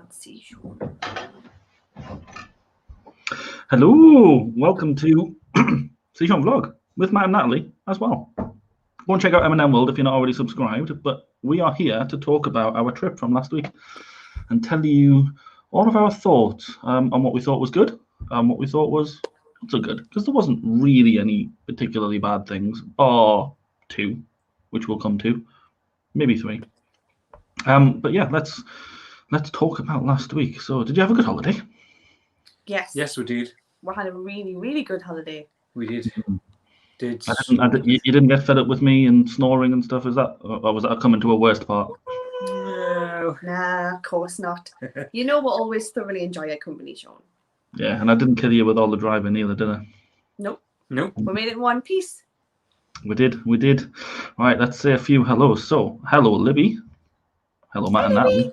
can't see you. Hello, welcome to Sean Vlog with Matt and Natalie as well. Go and check out M&M World if you're not already subscribed, but we are here to talk about our trip from last week and tell you all of our thoughts on what we thought was good and what we thought was not so good, because there wasn't really any particularly bad things, bar two, which we'll come to, maybe three. But yeah, let's talk about last week. So did you have a good holiday? Yes. Yes, we did. We had a really, really good holiday. We did. You didn't get fed up with me and snoring and stuff, is that? Or was that coming to a worst part? No. Nah, of course not. You know we always thoroughly enjoy our company, Sean. Yeah, and I didn't kill you with all the driving either, did I? Nope. Nope. We made it in one piece. We did. Right, let's say a few hellos. So, hello, Libby. Hello, Matt and Natalie.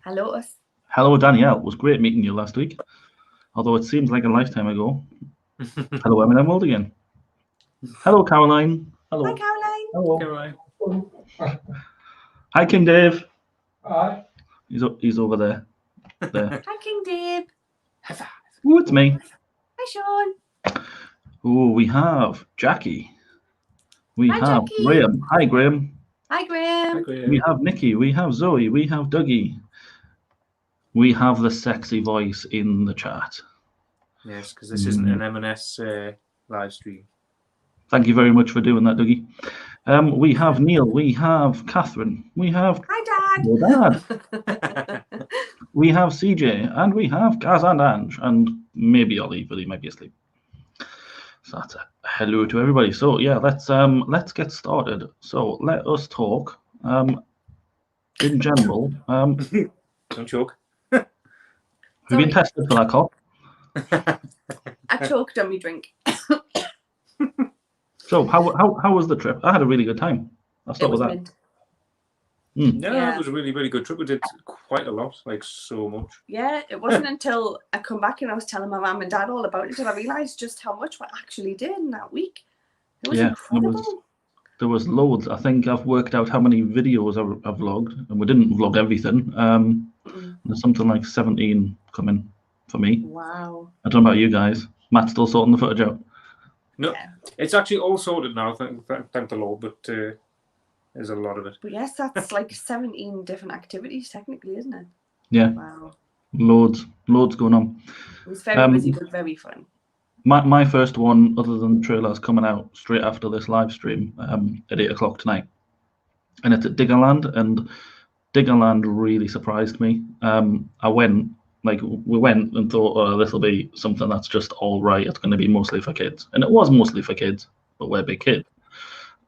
Hello, us. Hello, Danielle. It was great meeting you last week, although it seems like a lifetime ago. Hello, M&M World again. Hello, Caroline. Hello. Hi, Caroline. Hello. Caroline. Hi, King Dave. Hi. He's over there. Hi, King Dave. High five. Ooh, it's me. Hi, Sean. Ooh, we have Jackie. We Hi, have Jackie. Graham. Hi, Graham. Hi, Graham. We have Nikki. We have Zoe. We have Dougie. We have the sexy voice in the chat. Yes, because this isn't an M&S live stream. Thank you very much for doing that, Dougie. We have Neil. We have Catherine. We have Hi, Dad. your dad. We have CJ. And we have Gaz and Ange. And maybe Ollie, but he might be asleep. So that's a hello to everybody. So yeah, let's get started. So let us talk. In general, Don't choke. we've been tested for that cough. I choked on my drink. So how was the trip? I had a really good time. I'll start with that. Mint. It was a really, really good trip. We did quite a lot, like so much. Yeah, it wasn't until I come back and I was telling my mum and dad all about it that I realised just how much we actually did in that week. It was incredible. There was loads. I think I've worked out how many videos I've vlogged, and we didn't vlog everything. There's something like 17 coming for me. Wow. I don't know about you guys. Matt's still sorting the footage out. No, it's actually all sorted now, thank the Lord, but there's a lot of it. But yes, that's like 17 different activities technically, isn't it? Yeah. Wow. Loads going on. It was very busy, but very fun. My first one, other than trailers, coming out straight after this live stream at 8 o'clock tonight. And it's at Diggerland, and Diggerland really surprised me. We went and thought, oh, this will be something that's just all right. It's going to be mostly for kids. And it was mostly for kids, but we're big kids.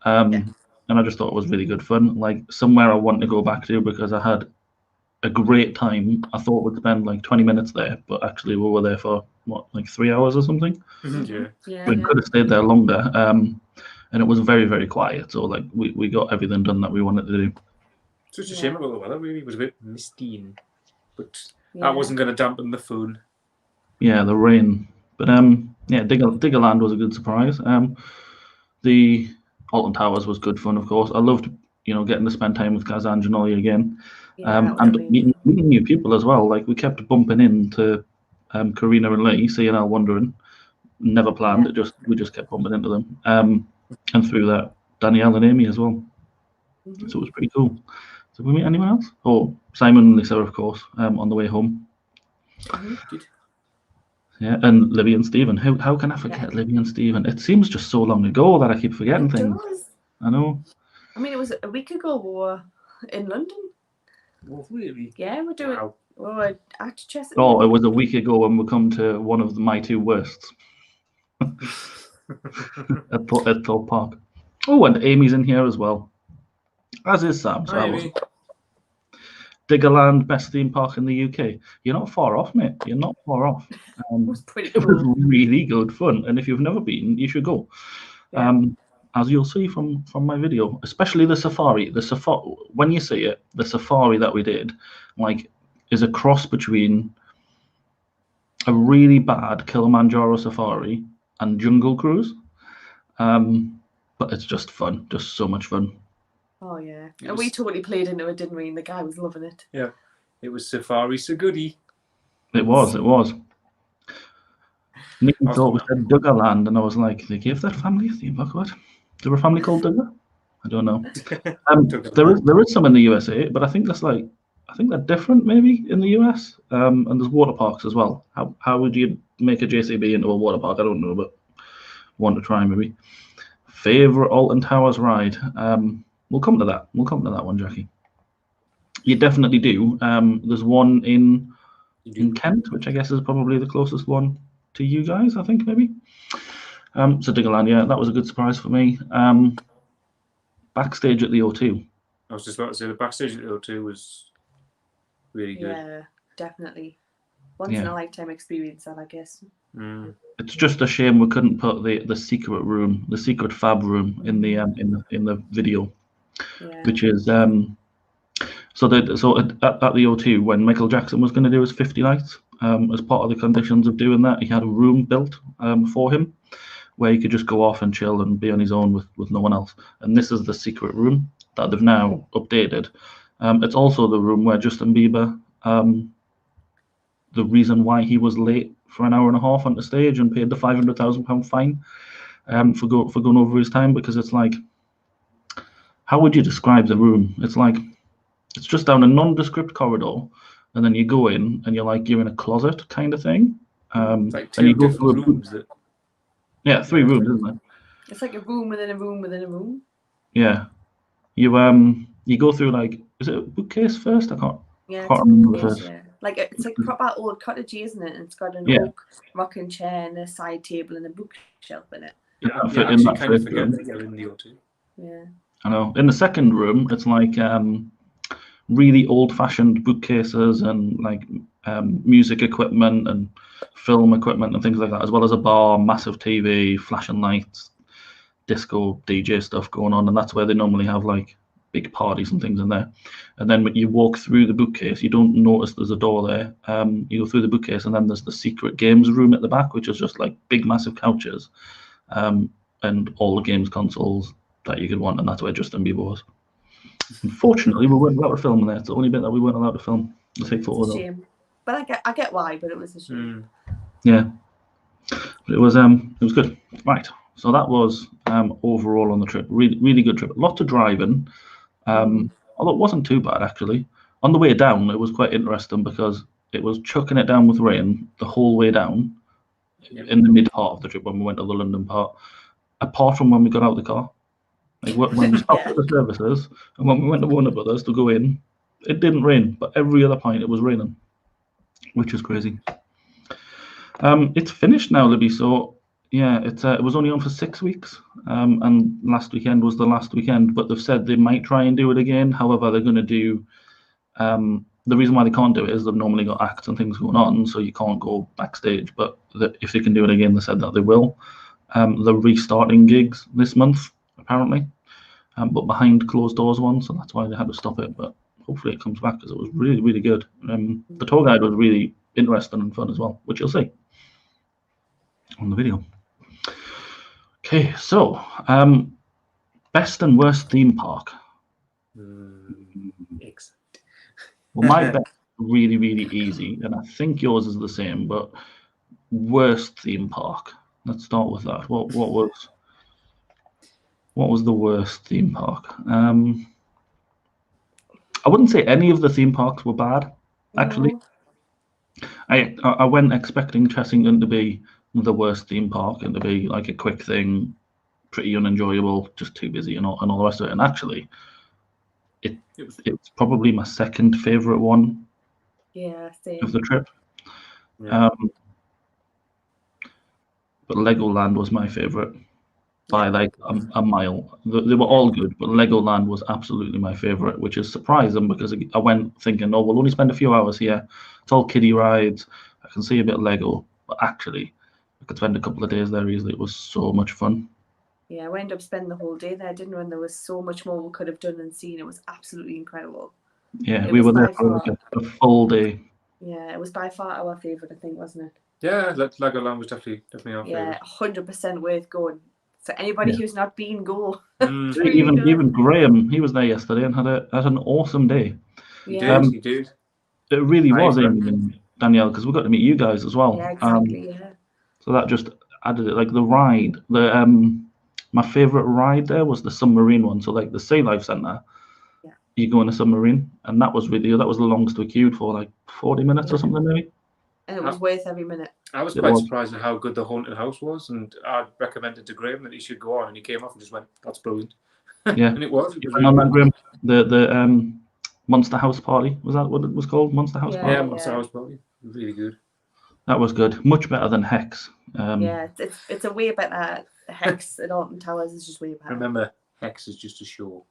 And I just thought it was really good fun. Like somewhere I want to go back to because I had a great time. I thought we'd spend like 20 minutes there, but actually we were there for, like 3 hours or something? Yeah. We could have stayed there longer. And it was very, very quiet. So like we got everything done that we wanted to do. It's just a shame about the weather, really. It was a bit misty, but that wasn't going to dampen the fun. Yeah, the rain. But Diggerland was a good surprise. The Alton Towers was good fun, of course. I loved, getting to spend time with Gaz and Ollie again. And meeting new people as well. Like we kept bumping into Karina and Lee, CNL Wondering. Never planned. We just kept bumping into them. And through that, Danielle and Amy as well. So it was pretty cool. Did we meet anyone else? Oh, Simon and Lisa, of course, on the way home. Yeah, and Libby and Stephen. How can I forget Libby and Stephen? It seems just so long ago that I keep forgetting things. Does. I know. I mean, it was a week ago we were in London. Oh, really? Yeah, we're doing. Wow. We were at Chester. Oh, it was a week ago when we come to one of my two worsts at Thorpe Park. Oh, and Amy's in here as well, as is Sam. So Diggerland, best theme park in the UK. You're not far off, mate. You're not far off. It was pretty It was cool. really good fun, and if you've never been, you should go. Yeah. As you'll see from my video, especially the safari. When you see it, the safari that we did, like, is a cross between a really bad Kilimanjaro safari and Jungle Cruise. But it's just fun, just so much fun. Oh yeah, and we totally played into it, didn't we? And the guy was loving it. Yeah, It was Safari So Goody. It was. Nikki thought we said Duggar Land, and I was like, they gave that family a theme park. What? Is there a family called Duggar? I don't know. There is some in the USA, but I think they're different maybe in the US. And there's water parks as well. How would you make a JCB into a water park? I don't know, but want to try maybe. Favorite Alton Towers ride? We'll come to that. We'll come to that one, Jackie. You definitely do. There's one in Kent, which I guess is probably the closest one to you guys, I think, maybe. So Diggerland, yeah, that was a good surprise for me. Backstage at the O2. I was just about to say the backstage at the O2 was really good. Yeah, definitely. Once in a lifetime experience, that I guess. It's just a shame we couldn't put the secret room, the secret fab room, in the video, which is so at the O2 when Michael Jackson was going to do his 50 nights. As part of the conditions of doing that, he had a room built for him where he could just go off and chill and be on his own with no one else. And this is the secret room that they've now updated. It's also the room where Justin Bieber, the reason why he was late for an hour and a half on the stage and paid the £500,000 fine for going over his time, because it's like, how would you describe the room? It's like, it's just down a nondescript corridor, and then you go in and you're in a closet kind of thing. Like and you go through rooms. Three rooms, isn't it? It's like a room within a room within a room. Yeah. You go through, like, is it a bookcase first? I can't remember the first. Yeah. Like it's like proper old cottage, isn't it? And it's got an oak rocking chair and a side table and a bookshelf in it. Yeah, I kind of forget that you're in the O2. Yeah. I know. In the second room, it's like really old-fashioned bookcases and like music equipment and film equipment and things like that, as well as a bar, massive TV, flashing lights, disco DJ stuff going on, and that's where they normally have like big parties and things in there. And then when you walk through the bookcase, you don't notice there's a door there. You go through the bookcase, and then there's the secret games room at the back, which is just like big, massive couches, and all the games consoles that you could want, and that's where Justin Bieber was. Unfortunately, we weren't allowed to film in there. It's the only bit that we weren't allowed to film. It's a shame. But I get why, but it was a shame. Yeah. But it was good. Right. So that was overall on the trip. Really, really good trip. Lots of driving. Although it wasn't too bad actually. On the way down, it was quite interesting because it was chucking it down with rain the whole way down in the mid part of the trip when we went to the London part, apart from when we got out of the car. Like when we stopped at the services and when we went to Warner Brothers to go in, it didn't rain, but every other point it was raining, which is crazy. It's finished now, Libby. So yeah, it was only on for 6 weeks, and last weekend was the last weekend. But they've said they might try and do it again. However, they're going to do. The reason why they can't do it is they've normally got acts and things going on, so you can't go backstage. But if they can do it again, they said that they will. They're restarting gigs this month, apparently, but behind closed doors one, so that's why they had to stop it. But hopefully it comes back because it was really, really good. The tour guide was really interesting and fun as well, which you'll see on the video. Okay, so best and worst theme park. Excellent. Well, my best really, really easy, and I think yours is the same. But worst theme park. Let's start with that. What was the worst theme park? I wouldn't say any of the theme parks were bad. Actually, I went expecting Chessington to be the worst theme park and to be like a quick thing, pretty unenjoyable, just too busy and all the rest of it. And actually, it's probably my second favorite one. Yeah, same. Of the trip. Yeah. But Legoland was my favorite by like a mile. They were all good, but Legoland was absolutely my favorite, which is surprising because I went thinking, oh, we'll only spend a few hours here. It's all kiddie rides. I can see a bit of Lego, but actually, I could spend a couple of days there easily. It was so much fun. Yeah, we ended up spending the whole day there, didn't we? And there was so much more we could have done and seen. It was absolutely incredible. Yeah, we were there for like a full day. Yeah, it was by far our favourite, I think, wasn't it? Yeah, Legoland was definitely our favourite. Yeah, 100% worth going. So anybody who's not been, go. Even Graham, he was there yesterday and had an awesome day. Yeah. He did. It really was, agree. Amy and Danielle, because we got to meet you guys as well. Yeah, exactly. So that just added it. Like the ride, my favorite ride there was the submarine one. So like the Sea Life Centre, you go in a submarine, and that was the longest we queued for, like 40 minutes or something maybe. And it was worth every minute. I was quite surprised at how good the haunted house was, and I recommended to Graham that he should go on, and he came off and just went, "That's brilliant." Yeah, and it was. It was really on that, Graham, the Monster House Party, was that what it was called? Monster House Party. Yeah, Monster House Party, really good. That was good, much better than Hex. Yeah, it's a way better. Hex at Alton Towers is just way better. Remember, Hex is just a show.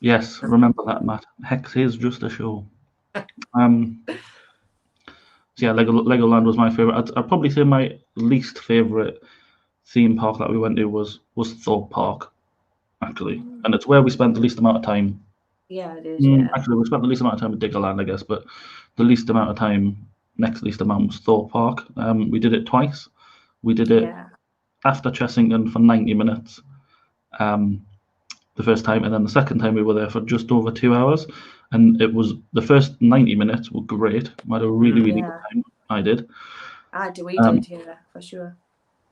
Yes, remember that, Matt. Hex is just a show. So yeah, Legoland was my favorite. I'd probably say my least favorite theme park that we went to was Thorpe Park, actually, and it's where we spent the least amount of time. Yeah, it is. Yeah. Actually, we spent the least amount of time at Diggerland, I guess, but the least amount of time, next least amount, was Thorpe Park. We did it twice. We did it after Chessington for 90 minutes. The first time, and then the second time we were there for just over 2 hours, and it was the first 90 minutes were great. I had a really good time. I did. We did, yeah, for sure.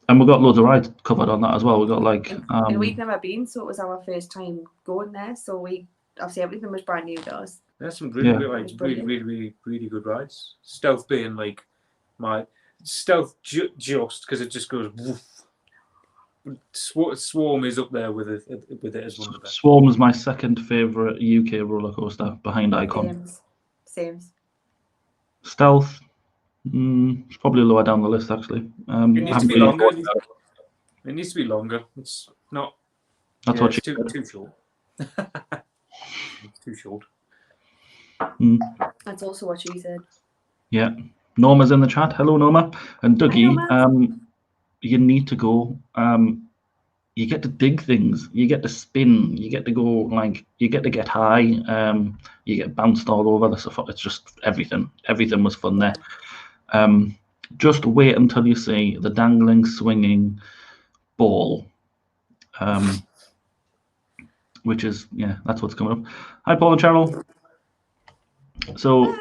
And we got loads of rides covered on that as well. We got like and we'd never been, so it was our first time going there. So we obviously everything was brand new to us. There's some really good rides. Stealth being like my stealth just because it just goes woof. Swarm is up there with it as one of the best. Swarm is my second favourite UK roller coaster behind Icon. Same. Stealth, it's probably lower down the list actually. It needs to be longer. It needs to be longer. It's not. That's what it's too short. It's too short. That's also what she said. Yeah, Norma's in the chat. Hello, Norma and Dougie. You need to go. You get to dig things. You get to spin. You get to go you get to get high. You get bounced all over the stuff. It's just everything. Everything was fun there. Just wait until you see the dangling, swinging ball. Which is that's what's coming up. Hi, Paul and Cheryl. So.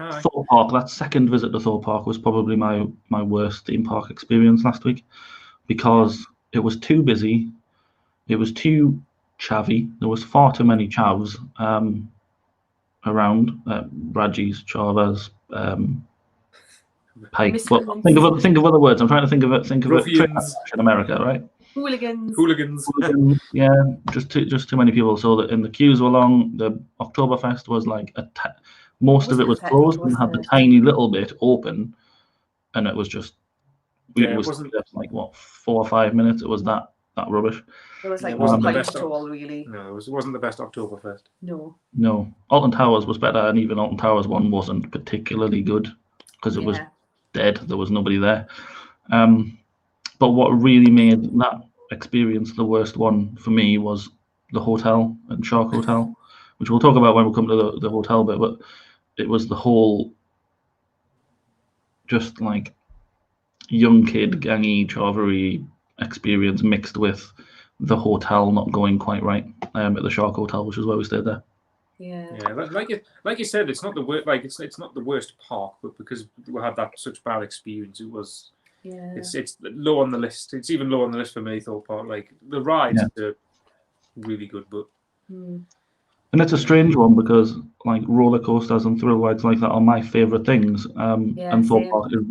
Hi. Thorpe Park, that second visit to Thorpe Park was probably my worst theme park experience last week because it was too busy, it was too chavvy, there was far too many chavs around, Rajis, Chavas, Pike. But think of other words. I'm trying to think of it in America, right? Hooligans. Yeah, just too many people. So that in the queues were long. The Oktoberfest was like most of it was closed and had the tiny little bit open, and it was just it wasn't like 4 or 5 minutes. It was that rubbish. It was like it wasn't the best at all, really. No, it wasn't the best Oktoberfest. No. Alton Towers was better, and even Alton Towers one wasn't particularly good because it was dead. There was nobody there. But what really made that experience the worst one for me was the hotel and Shark Hotel, which we'll talk about when we come to the hotel bit. But it was the whole just like young kid, gangy, chavery experience mixed with the hotel not going quite right at the Shark Hotel, which is where we stayed there. Yeah. Like you said, it's not the worst. Like it's not the worst park, but because we had that such bad experience, it was. Yeah. It's low on the list. It's even low on the list for me, Thorpe Park. Like the rides are really good, but. And it's a strange one because like roller coasters and thrill rides like that are my favourite things. And Thorpe Park is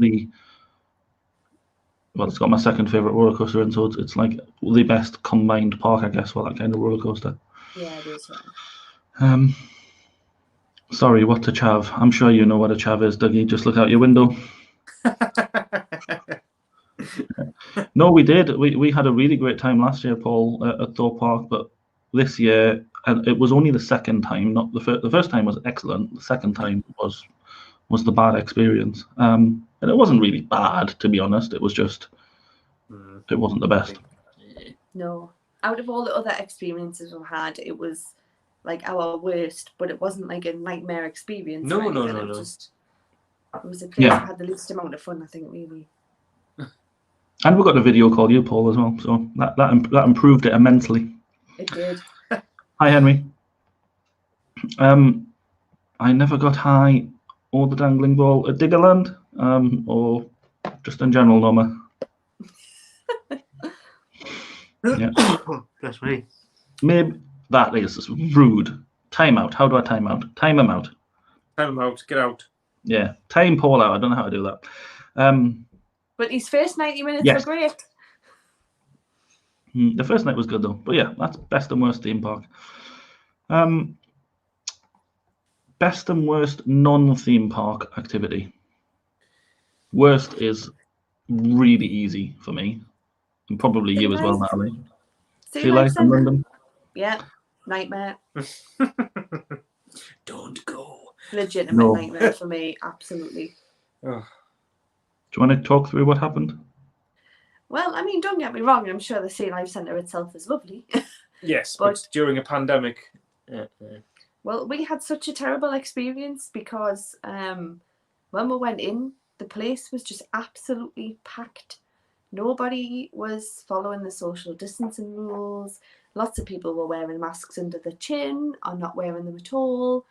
it's got my second favourite roller coaster in, so it's like the best combined park, I guess, for that kind of roller coaster. Yeah, it is. Sorry, what's a chav? I'm sure you know what a chav is, Dougie. Just look out your window. No, we did. We had a really great time last year, Paul, at Thorpe Park, but this year, and it was only the second time. Not the first time was excellent. The second time was the bad experience. And it wasn't really bad, to be honest. It was just it wasn't the best. No, out of all the other experiences we've had, it was like our worst, but it wasn't like a nightmare experience. No. It was a place that had the least amount of fun, I think, really. And we got a video call you, Paul, as well, so that improved it immensely. It did. Hi, Henry. I never got high or the dangling ball at Diggerland, or just in general, Norma? Yeah. That's me. Maybe that is rude. Time out. How do I time out? Time him out. Time him out. Get out. Yeah. Time Paul out. I don't know how to do that. But his first 90 minutes Yes. were great. The first night was good though. But yeah, that's best and worst theme park. Best and worst non-theme park activity. Worst is really easy for me, and probably you as well, Natalie. Sea life in London. Yeah, nightmare. Don't go. Legitimate nightmare for me, absolutely. Oh. Do you want to talk through what happened? Well, I mean, don't get me wrong. I'm sure the Sea Life Centre itself is lovely. Yes, but during a pandemic. Well, we had such a terrible experience because when we went in, the place was just absolutely packed. Nobody was following the social distancing rules. Lots of people were wearing masks under the chin or not wearing them at all.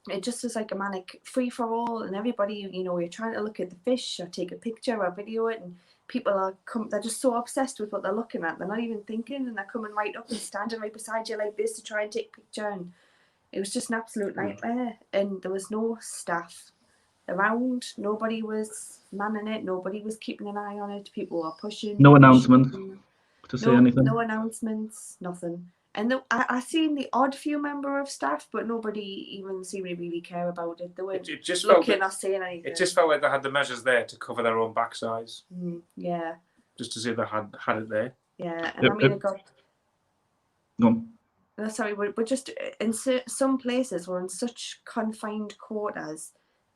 It just was like a manic free-for-all, and everybody, you know, you're trying to look at the fish or take a picture or video it, and people are they're just so obsessed with what they're looking at. They're not even thinking, and they're coming right up and standing right beside you like this to try and take a picture. And it was just an absolute nightmare. And there was no staff around. Nobody was manning it. Nobody was keeping an eye on it. People were pushing. No announcements to say anything? No announcements, nothing. And I seen the odd few member of staff, but nobody even seemed to really care about it. They weren't looking or saying anything. It just felt like they had the measures there to cover their own backsides. Yeah. Just to say they had it there. Yeah, and I mean, it got... Go on. No, sorry, we're just... In some places, we're in such confined quarters,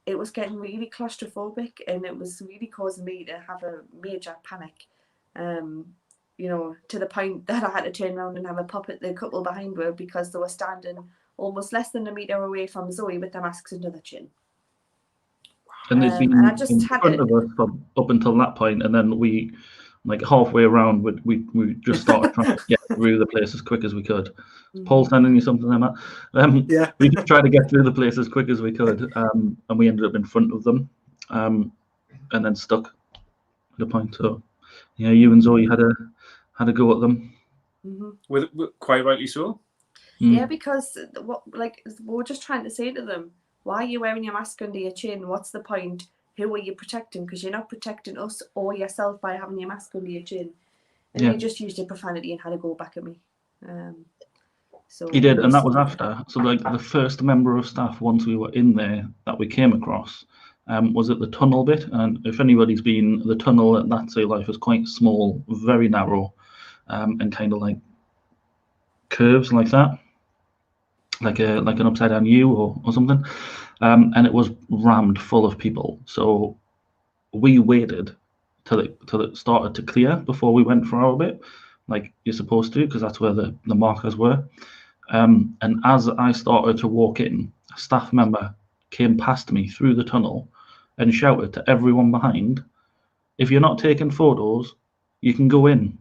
it was getting really claustrophobic, and it was really causing me to have a major panic. You know, to the point that I had to turn around and have a pop at the couple behind her because they were standing almost less than a metre away from Zoe with their masks under their chin. And they've been and I just in had front of us up until that point, and then we, like halfway around, we just started trying to get through the place as quick as we could. Paul sending you something there, Matt? Yeah. We just tried to get through the place as quick as we could, and we ended up in front of them, and then stuck at a point. So, yeah, you and Zoe had a go at them. With quite rightly so. Yeah, because we were just trying to say to them, why are you wearing your mask under your chin? What's the point? Who are you protecting? Because you're not protecting us or yourself by having your mask under your chin. And they just used a profanity and had to go back at me. So he did, and that was after. So like the first member of staff, once we were in there, that we came across, was at the tunnel bit. And if anybody's been, the tunnel at that Sea Life is quite small, very narrow, and kind of like curves like that, like an upside down U or something. And it was rammed full of people. So we waited till it started to clear before we went for our bit, like you're supposed to, because that's where the markers were. And as I started to walk in, a staff member came past me through the tunnel and shouted to everyone behind, "If you're not taking photos, you can go in."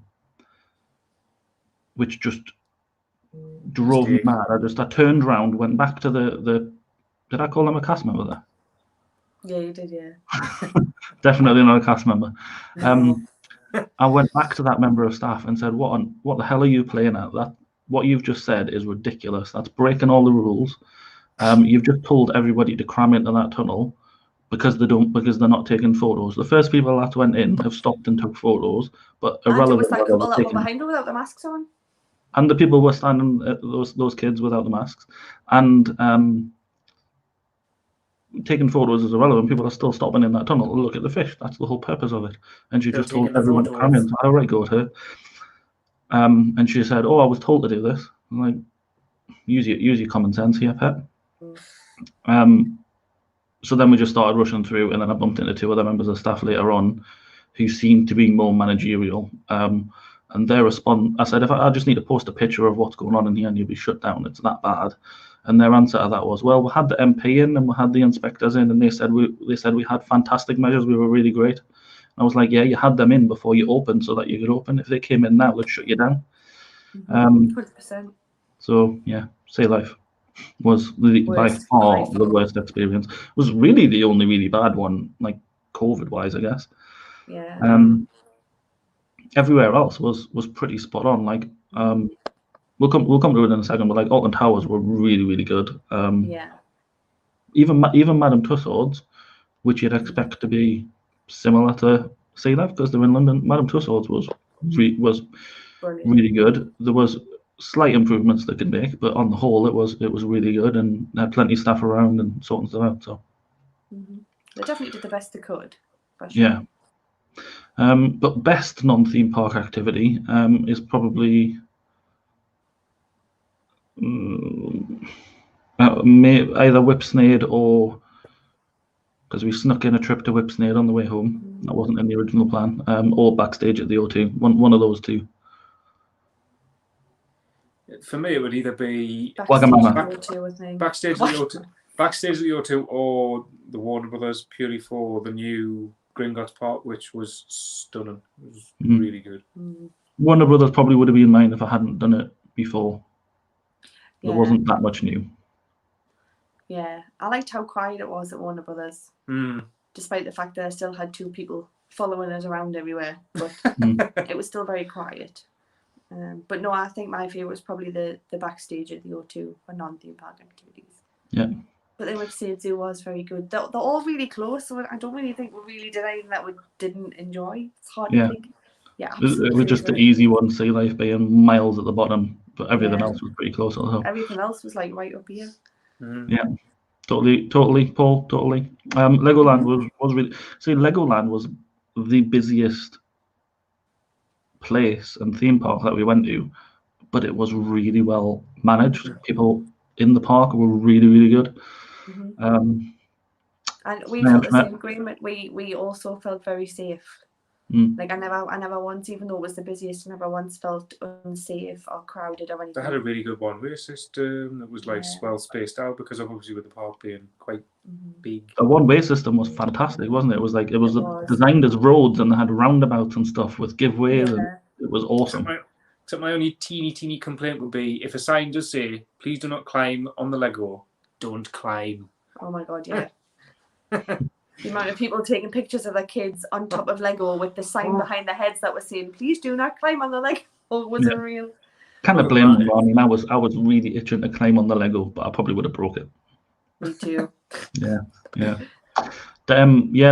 Which just drove me mad. I turned around, went back to the did I call him a cast member there? Yeah, you did, yeah. Definitely not a cast member. I went back to that member of staff and said, what the hell are you playing at? That what you've just said is ridiculous. That's breaking all the rules. You've just told everybody to cram into that tunnel because they're not taking photos. The first people that went in have stopped and took photos, but irrelevant. And it was that couple that were behind her without the masks on. And the people were standing, those kids without the masks, and taking photos is irrelevant. People are still stopping in that tunnel to look at the fish. That's the whole purpose of it. And she just told everyone to cram in. So I right, go to her. And she said, "Oh, I was told to do this." I'm like, use your common sense here, pet. So then we just started rushing through, and then I bumped into two other members of staff later on, who seemed to be more managerial. And their response, I said, I just need to post a picture of what's going on in here and you'll be shut down. It's that bad. And their answer to that was, well, we had the MP in and we had the inspectors in, and they said we had fantastic measures. We were really great. And I was like, yeah, you had them in before you opened so that you could open. If they came in now, let's shut you down. 100%. So yeah, Sea Life. was by Worst, far by the far. worst experience. It was really the only really bad one, like COVID-wise, I guess. Yeah. Everywhere else was pretty spot on. Like we'll come to it in a second, but like Alton Towers were really good. Yeah. Even Madame Tussauds, which you'd expect to be similar to Sea Life because they're in London. Madame Tussauds was Brilliant. really good. There was slight improvements they could make, but on the whole, it was really good, and they had plenty of staff around and sorting stuff out. So They definitely did the best they could. For sure. yeah. But best non-theme park activity is probably either Whipsnade or because we snuck in a trip to Whipsnade on the way home. That wasn't in the original plan. Or backstage at the O2. One of those two. For me, it would either be Wagamama. Backstage at the O2 or the Warner Brothers, purely for the new Gringotts Park, which was stunning. It was really good. Warner Brothers probably would have been mine if I hadn't done it before. There wasn't that much new. Yeah, I liked how quiet it was at Warner Brothers, despite the fact that I still had 2 people following us around everywhere. But it was still very quiet. But no, I think my favourite was probably the backstage at the O2 for non-theme park activities. Yeah. But then Whipsnade Zoo was very good. They're all really close, so I don't really think we really did anything that we didn't enjoy. It's hard to think. Yeah, absolutely. It was just the easy one, Sea Life being miles at the bottom, but everything else was pretty close. Everything else was like right up here. Yeah, totally, Paul, totally. Legoland was really. See, Legoland was the busiest place and theme park that we went to, but it was really well managed. People in the park were really good. And we felt the same agreement. We also felt very safe. Like I never once, even though it was the busiest, I never once felt unsafe or crowded or anything. They had a really good one-way system that was like well spaced out because obviously with the park being quite big. The one-way system was fantastic, wasn't it? It was designed as roads, and they had roundabouts and stuff with giveaways, and it was awesome. Except my only teeny complaint would be if a sign does say, "Please do not climb on the Lego," don't climb. Oh my god, yeah. The amount of people taking pictures of their kids on top of Lego with the sign behind their heads that was saying, "Please do not climb on the Lego," was unreal. Kind of blame them. I mean, I was really itching to climb on the Lego, but I probably would have broke it. Me too. Yeah.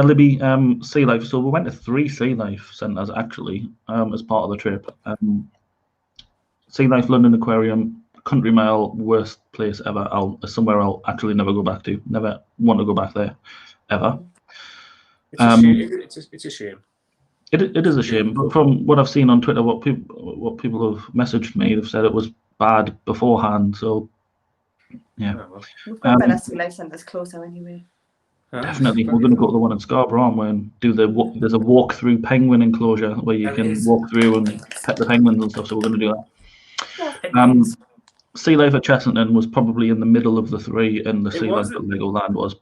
Libby, Sea Life. So we went to 3 Sea Life centres actually, as part of the trip. Sea Life, London Aquarium, Country Mile, worst place ever. Somewhere I'll actually never go back to. Never want to go back there, ever. It's a shame. It's a shame. It is a shame, but from what I've seen on Twitter, what people have messaged me, they've said it was bad beforehand. So, yeah. We've got better Sea Life centres closer anyway. Definitely, we're going to go to the one in Scarborough, aren't we, and do there's a walk-through penguin enclosure where you can walk through and pet the penguins and stuff. So we're going to do that. Sea Life at Chessington was probably in the middle of the 3, and the Sea Life at Legoland was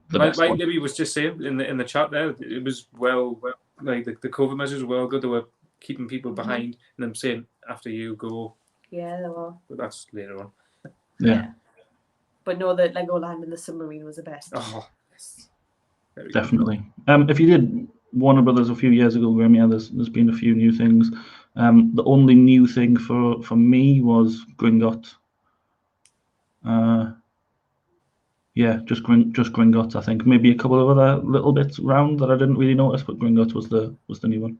the best one. Like Libby was just saying in the chat there, it was well like the COVID measures were well good. They were keeping people behind and them saying after you go. Yeah, they were. But that's later on. Yeah. But no, the Legoland and the submarine was the best. Oh, yes. Definitely. If you did Warner Brothers a few years ago, Graham, there's been a few new things. The only new thing for me was Gringotts. Just Gringotts, I think. Maybe a couple of other little bits around that I didn't really notice, but Gringotts was the new one.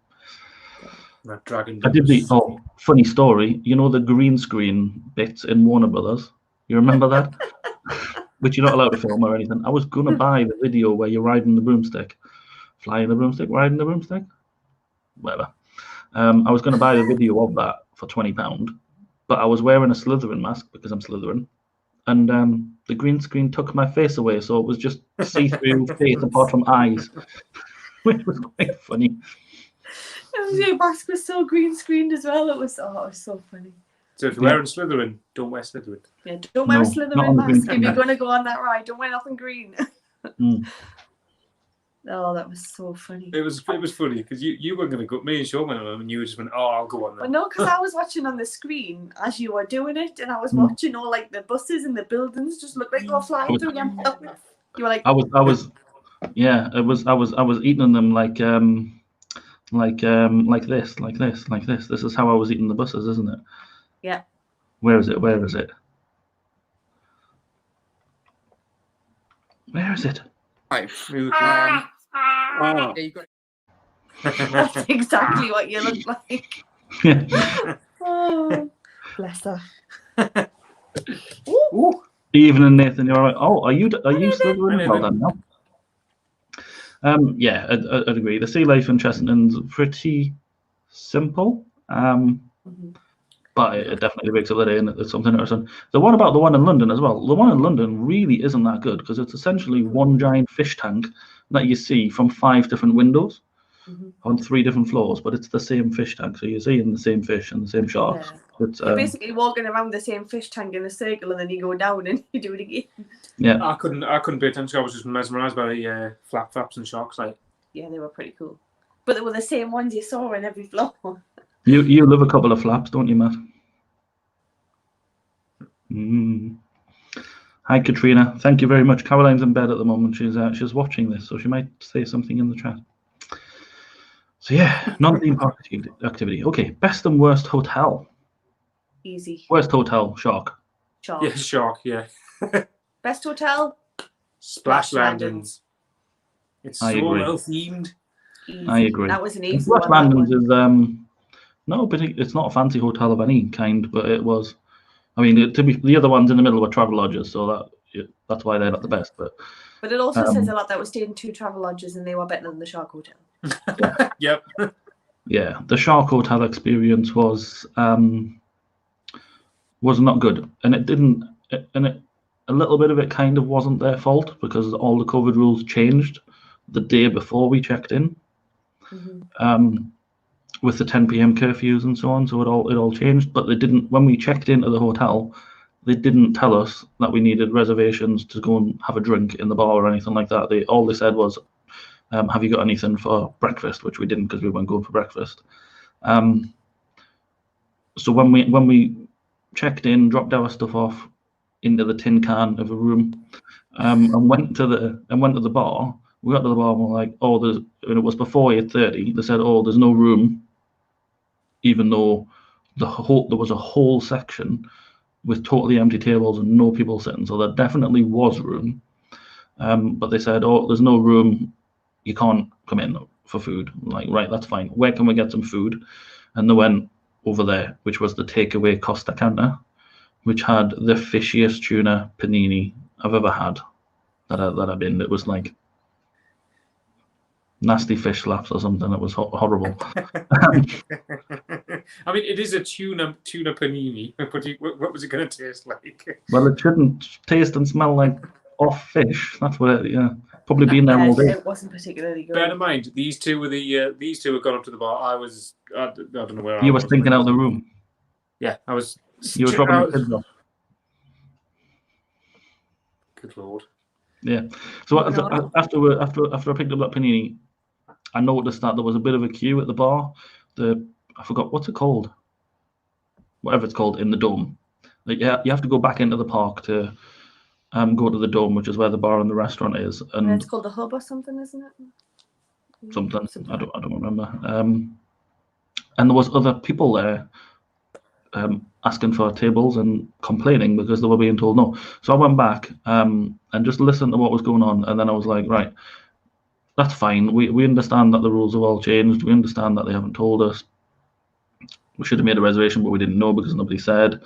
That dragon. I did funny story. You know the green screen bits in Warner Brothers? You remember that? Which you're not allowed to film or anything. I was going to buy the video where you're riding the broomstick. Flying the broomstick, riding the broomstick? Whatever. I was going to buy the video of that for £20, but I was wearing a Slytherin mask because I'm Slytherin. And the green screen took my face away, so it was just see-through face apart from eyes, which was quite funny. Your mask was so green screened as well. It was so funny. So if you're wearing Slytherin, don't wear Slytherin. Yeah, don't wear a Slytherin mask if you're going to go on that ride. Don't wear nothing green. Oh, that was so funny. It was funny because you weren't going to go. Me and Sean went on and you just went, "Oh, I'll go on But then." no, because I was watching on the screen as you were doing it, and I was watching all like the buses and the buildings just look like they were flying through your mouth. You were like, I was I was eating them like this. This is how I was eating the buses, isn't it? yeah. Where is it? Where is it? Where is it? Right. Oh. Yeah, you got That's exactly what you look like. Yeah. Oh, bless her. Ooh. Evening, Nathan. You're all right. Oh, are you still Hi, doing well Nathan. then now? Yeah, I'd agree. The sea life in Chesterton's pretty simple, but it definitely wakes up the day and it's something interesting. The one about the one in London as well. The one in London really isn't that good because it's essentially one giant fish tank that you see from 5 different windows on 3 different floors, but it's the same fish tank. So you're seeing the same fish and the same sharks. Yeah. It's, You're basically walking around the same fish tank in a circle, and then you go down and you do it again. yeah. I couldn't pay attention. I was just mesmerised by the flaps and sharks. Like, Yeah, they were pretty cool. But they were the same ones you saw in every floor. You love a couple of flaps, don't you, Matt? Mm. Hi, Katrina. Thank you very much. Caroline's in bed at the moment. She's watching this, so she might say something in the chat. So yeah, non-theme park activity. Okay, best and worst hotel. Easy. Worst hotel, Shark. Shark. yeah, shark. Yeah. Best hotel? Splash Landings. It's I so agree. well themed. Easy. I agree. That was an easy Splash one. that Landings one. is no, but it's not a fancy hotel of any kind. But it was. I mean, to be the other ones in the middle were travel lodges, so that's why they're not the best. But it also says a lot that we stayed in 2 travel lodges and they were better than the Shark Hotel. Yep. yeah, the Shark Hotel experience was not good, and it didn't. A little bit of it kind of wasn't their fault because all the COVID rules changed the day before we checked in, with the 10 p.m. curfews and so on. So it all changed, but they didn't. When we checked into the hotel, they didn't tell us that we needed reservations to go and have a drink in the bar or anything like that. All they said was, "Have you got anything for breakfast?" Which we didn't because we weren't going for breakfast. So when we checked in, dropped our stuff off into the tin can of a room, and went to the bar. We got to the bar and we're like, "Oh, and it was before 8:30. They said, "Oh, there's no room," even though there was a whole section with totally empty tables and no people sitting. So there definitely was room, but they said, "Oh, there's no room. You can't come in for food." I'm like, right, that's fine. Where can we get some food? And they went over there, which was the takeaway Costa counter, which had the fishiest tuna panini I've ever had. That I've been. It was like nasty fish slaps or something. It was horrible. I mean, it is a tuna panini. But what was it going to taste like? Well, it shouldn't taste and smell like off fish. That's what probably been there all day. It wasn't particularly good. Bear in mind, these two were had gone up to the bar. I don't know where I You was. were thinking out of the room. Yeah, I was. You were dropping the kids off. Good lord. Yeah. So after I picked up that panini, I noticed that there was a bit of a queue at the bar. I forgot what's it called. Whatever it's called in the dome. Like you have to go back into the park to go to the dome, which is where the bar and the restaurant is. And it's called the Hub or something, isn't it? Something. I don't remember. And there was other people there asking for tables and complaining because they were being told no. So I went back and just listened to what was going on, and then I was like, right, that's fine. We understand that the rules have all changed. We understand that they haven't told us. We should have made a reservation, but we didn't know because nobody said.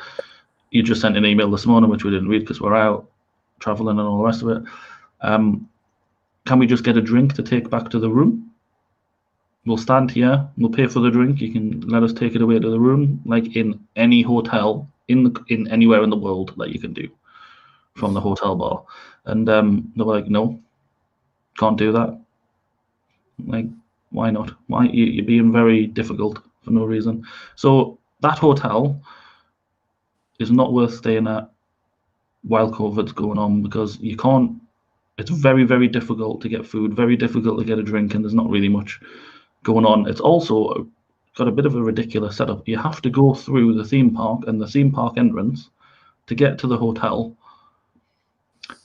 You just sent an email this morning, which we didn't read because we're out traveling and all the rest of it. Can we just get a drink to take back to the room? We'll stand here. We'll pay for the drink. You can let us take it away to the room, like in any hotel in anywhere in the world that you can do from the hotel bar. And they were like, no, can't do that. Like, why not? Why you're being very difficult for no reason? So that hotel is not worth staying at while COVID's going on because you can't it's very, very difficult to get food, very difficult to get a drink, and there's not really much going on. It's also got a bit of a ridiculous setup. You have to go through the theme park and the theme park entrance to get to the hotel.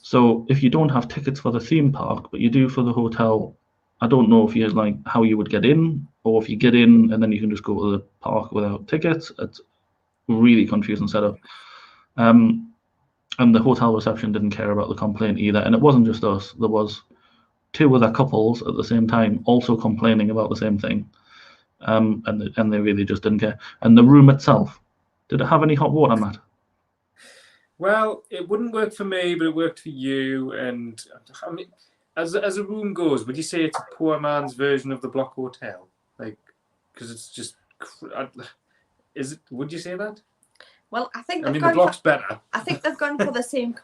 So if you don't have tickets for the theme park, but you do for the hotel, I don't know if you like how you would get in, or if you get in and then you can just go to the park without tickets. It's really confusing setup. And the hotel reception didn't care about the complaint either. And it wasn't just us. There was 2 other couples at the same time also complaining about the same thing. And they really just didn't care. And the room itself, did it have any hot water, Matt? Well, it wouldn't work for me, but it worked for you. And I mean, as a room goes, would you say it's a poor man's version of the Block Hotel? Like, because it's just, is it? Would you say that? Well, I think I mean, the Block's better. I think they've gone for the same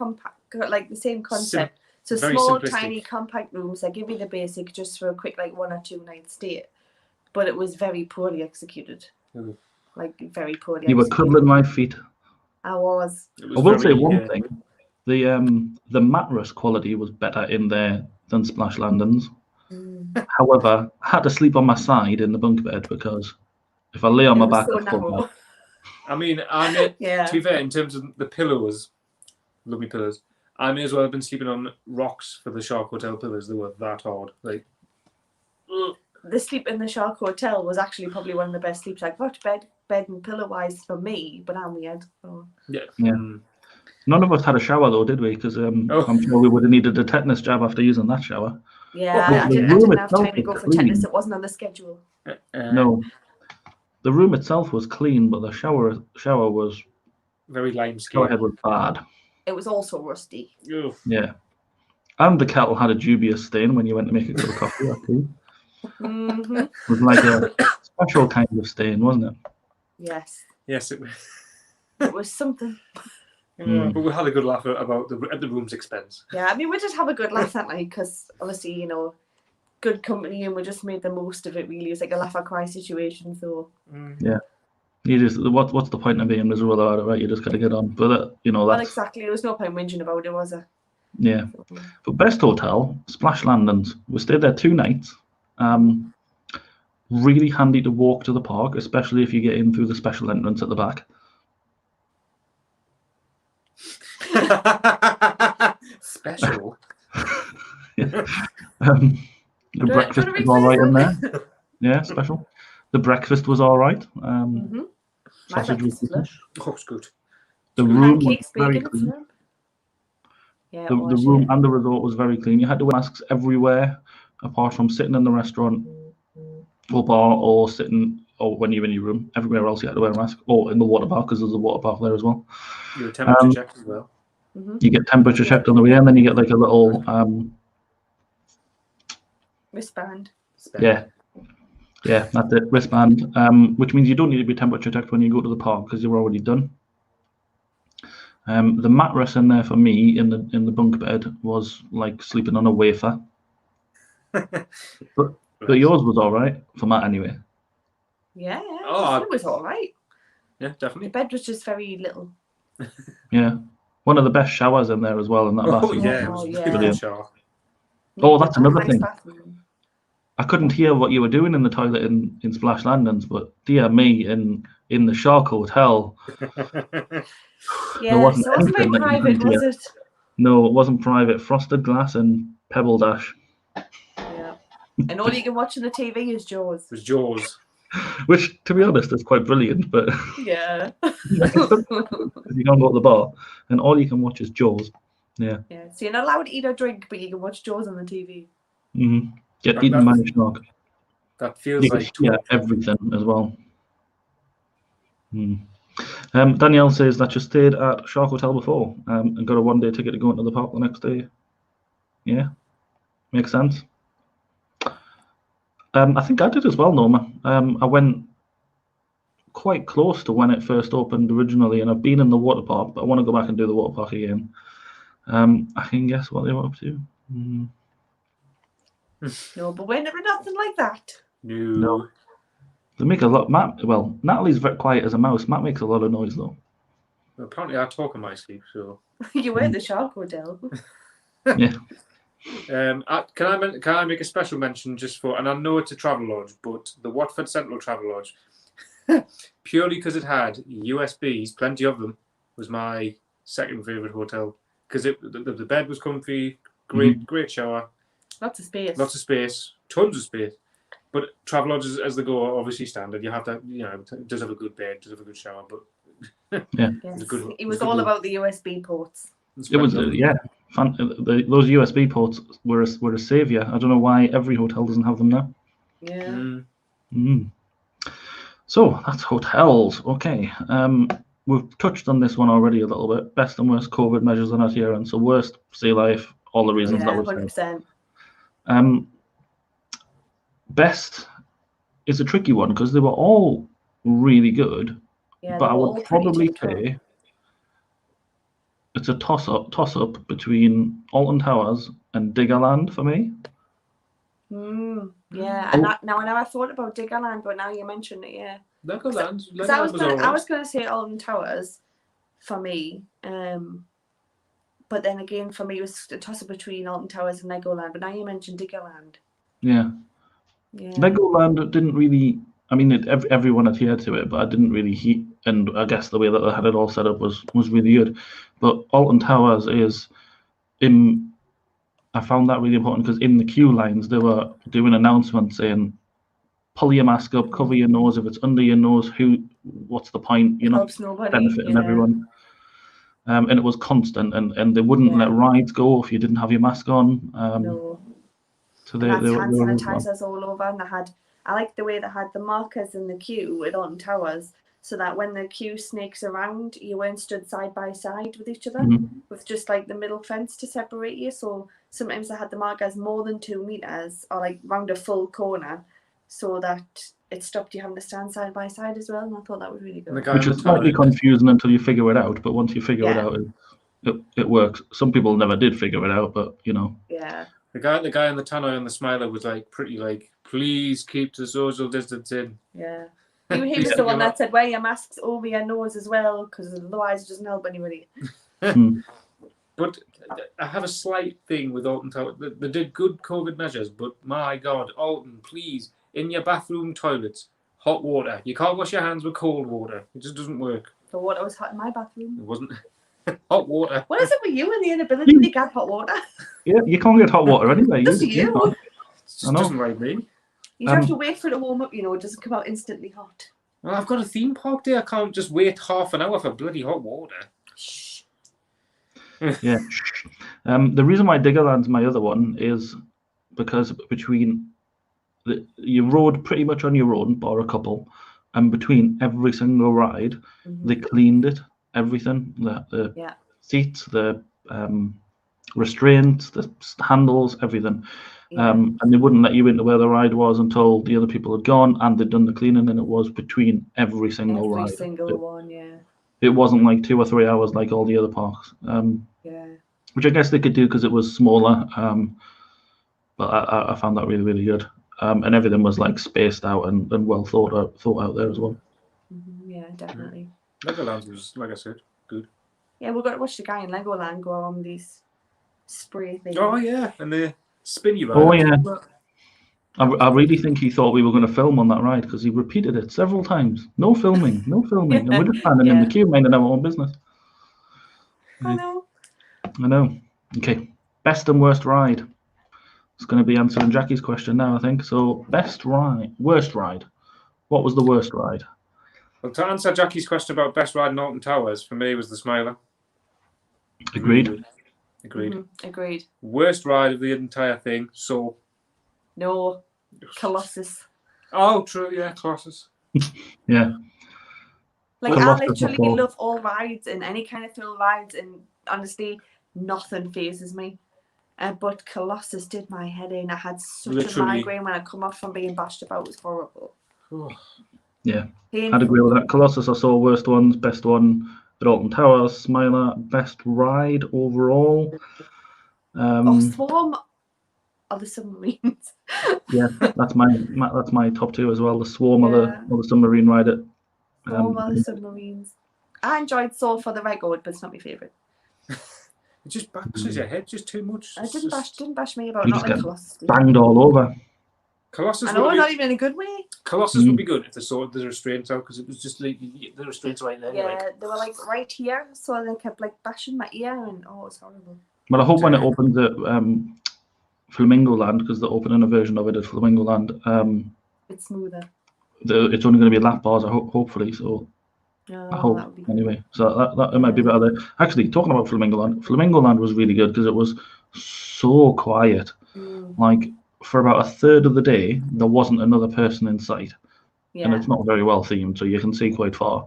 the same concept. So very small, simplistic. tiny, compact rooms. They give you the basic just for a quick 1 or 2 night stay, but it was very poorly executed. Mm. Like very poorly. You were executed. cuddling my feet. I was. I will say one thing: the mattress quality was better in there than Splash Landings. However, I had to sleep on my side in the bunk bed because if I lay on my back, so I'd fall narrow. back. I mean, Yeah. to be fair, in terms of the pillows, lovely pillows, I may as well have been sleeping on rocks for the Shark Hotel pillows. They were that hard. Like, The sleep in the Shark Hotel was actually probably one of the best sleeps I've got, bed and pillow wise for me, but I'm weird. So. yeah. Yeah. None of us had a shower though, did we? Because I'm sure we would have needed a tetanus jab after using that shower. Yeah, Well, I the didn't room have time itself to go was for tetanus. clean. It wasn't on the schedule. No, the room itself was clean, but the shower was Very lime skin. shower head was bad. It was also rusty. Ugh. Yeah, and the kettle had a dubious stain when you went to make a cup of coffee. Actually, Mm-hmm. it was like a special kind of stain, wasn't it? Yes, Yes, it was. it was something. Yeah, but we had a good laugh about at the room's expense. Yeah, I mean, we did have a good laugh that night because obviously, good company, and we just made the most of it. Really, it was like a laugh or cry situation. So Yeah, you just what's the point of being miserable about it, right? You just got to get on with it. well, That's exactly. There was no point whinging about it, was there? yeah. But best hotel, Splash Landings. We stayed there 2 nights. Really handy to walk to the park, especially if you get in through the special entrance at the back. Special. Yeah. The breakfast was all right in there. Yeah, special. The breakfast was all right. Mm-hmm. My Sausage was breakfast was decent. lush. Oh, it's good. The room was Pancakes, very bacon, clean. syrup. Yeah, The room and the resort was very clean. You had to wear masks everywhere, apart from sitting in the restaurant or bar, or when you're in your room. Everywhere else you had to wear a mask, or in the water park because there's a water park there as well. You were temperature checked as well. Mm-hmm. You get temperature checked on the way, and then you get like a little wristband. yeah, that's it, wristband, which means you don't need to be temperature checked when you go to the park because you're already done. The mattress in there for me in the bunk bed was like sleeping on a wafer, but yours was all right for Matt anyway. Yeah, Oh, it was all right. Yeah, The definitely. bed was just very little. Yeah, one of the best showers in there as well in that Oh bathroom. yeah, it was yeah. really Brilliant. good shower. Oh, that's another Nice thing. bathroom. I couldn't hear what you were doing in the toilet in Splash Landings, but dear me, in the Shark Hotel, Yeah, wasn't so it wasn't very anything that you private, couldn't was hear. it? No, it wasn't private. Frosted glass and Pebble Dash, Yeah. And all you can watch on the TV is Jaws. It was Jaws. which, to be honest, is quite brilliant. But Yeah. you can't go to the bar, and all you can watch is Jaws. Yeah. Yeah. So you're not allowed to eat or drink, but you can watch Jaws on the TV. Mm-hmm. Get That- eaten by a that's- shark. That feels You can like hear everything as well. Danielle says that you stayed at Shark Hotel before and got a 1-day ticket to go into the park the next day. Yeah, makes sense. I think I did as well, Norma. I went quite close to when it first opened originally, and I've been in the water park, but I want to go back and do the water park again. I can guess what they were up to. No, but we're never nothing like that. No. They make a lot. Natalie's very quiet as a mouse. Matt makes a lot of noise though. Apparently, I talk in my sleep, so You were at the Shark Hotel. Yeah. Can I make a special mention just for, and I know it's a travel lodge, but the Watford Central Travel Lodge, purely because it had USBs, plenty of them, was my second favourite hotel because the bed was comfy, great shower, Lots of space. Tons of space. But travel lodges as they go are obviously standard. You have to, it does have a good bed, does have a good shower, but Yeah, Yes. good- It was all about the USB ports. it was yeah. Those USB ports were a savior. I don't know why every hotel doesn't have them now. Yeah. So that's hotels. Okay. We've touched on this one already a little bit. Best and worst COVID measures on adherence. So worst sea life, all the reasons that Yeah, we've said. 100%. Best is a tricky one because they were all really good. Yeah, but they I were would all pretty probably typical. say it's a toss up between Alton Towers and Diggerland for me. Yeah, and I never thought about Diggerland, but now you mention it, yeah. Legoland. Because I was gonna say Alton Towers for me, but then again for me it was a toss up between Alton Towers and Legoland. But now you mentioned Diggerland. Yeah. Yeah. Legoland didn't really. I mean, everyone adhered to it, but I didn't really heat. And I guess the way that they had it all set up was really good. But Alton Towers is I found that really important because in the queue lines they were doing announcements saying, "Pull your mask up, cover your nose. If it's under your nose, what's the point? You're not Helps nobody. benefiting everyone." And it was constant, and they wouldn't let rides go if you didn't have your mask on. No. So and that's hand sanitizers all over, and I like the way they had the markers in the queue at Alton Towers, so that when the queue snakes around, you weren't stood side by side with each other, with just like the middle fence to separate you. So sometimes they had the markers more than 2 meters, or like round a full corner, so that it stopped you having to stand side by side as well. And I thought that was really good. Which is slightly confusing until you figure it out, but once you figure it out, it works. Some people never did figure it out, but Yeah. The guy on the tannoy on the smiler was like pretty like, please keep the social distancing. Yeah. He was the one that said, wear your masks over your nose as well, because otherwise it doesn't help anybody. But I have a slight thing with Alton Tower. They did good COVID measures, but my God, Alton, please, in your bathroom toilets, hot water. You can't wash your hands with cold water. It just doesn't work. The water was hot in my bathroom. It wasn't. Hot water. What is it with you and the inability to get hot water? Yeah, you can't get hot water anyway. Just you. It just doesn't like me. You have to wait for it to warm up, it doesn't come out instantly hot. Well, I've got a theme park there. I can't just wait half an hour for bloody hot water. Shh. Yeah. The reason why Diggerland's my other one is because you rode pretty much on your own, bar a couple, and between every single ride, they cleaned it, everything, the seats, the restraints, the handles, everything. And they wouldn't let you into where the ride was until the other people had gone and they'd done the cleaning, and it was between every single ride. Every single one, yeah. It wasn't like 2 or 3 hours like all the other parks. Which I guess they could do because it was smaller. But I found that really, really good. And everything was like spaced out and well thought out there as well. Yeah, definitely. Legoland was, like I said, good. Yeah, we've got to watch the guy in Legoland go on these spray things. Oh yeah, and they spin you around. Oh yeah. I really think he thought we were going to film on that ride because he repeated it several times. No filming, no filming. And we're just standing in the queue minding our own business. I know. Okay. Best and worst ride. It's going to be answering Jackie's question now, I think. So, worst ride. What was the worst ride? Well, to answer Jackie's question about best ride in Alton Towers, for me was the Smiler. Agreed. Agreed. Worst ride of the entire thing, so. No. Colossus. Oh, true, yeah, Colossus. Yeah. Like, I literally love all rides and any kind of thrill rides, and honestly, nothing phases me. But Colossus did my head in. I had such a migraine when I come off from being bashed about. It was horrible. Yeah, I'd agree with that. Colossus, I saw worst ones, best one at Alton Towers, Smiler, best ride overall. Swarm are the submarines. Yeah, that's my top two as well. The Swarm or the submarine ride at Swarm or the submarines. I enjoyed Soul for the record, but it's not my favourite. It just bashes your head just too much. It didn't bash me about You not just like get Colossus. did. banged all over. Colossus I know, would not be, even in a good way. Colossus would be good if they sorted the restraints out, because it was just like the restraints right there. Yeah, Like, they were like right here, so they kept like bashing my ear, and oh, it's horrible. But I hope when it opens at Flamingo Land, because they're opening a version of it at Flamingo Land, It's smoother. it's only going to be lap bars, hopefully. So I Oh, hope that would be good. anyway. So that it might be better. Actually, talking about Flamingo Land was really good because it was so quiet. Like for about a third of the day, there wasn't another person in sight, and Yeah, it's not very well themed, so you can see quite far.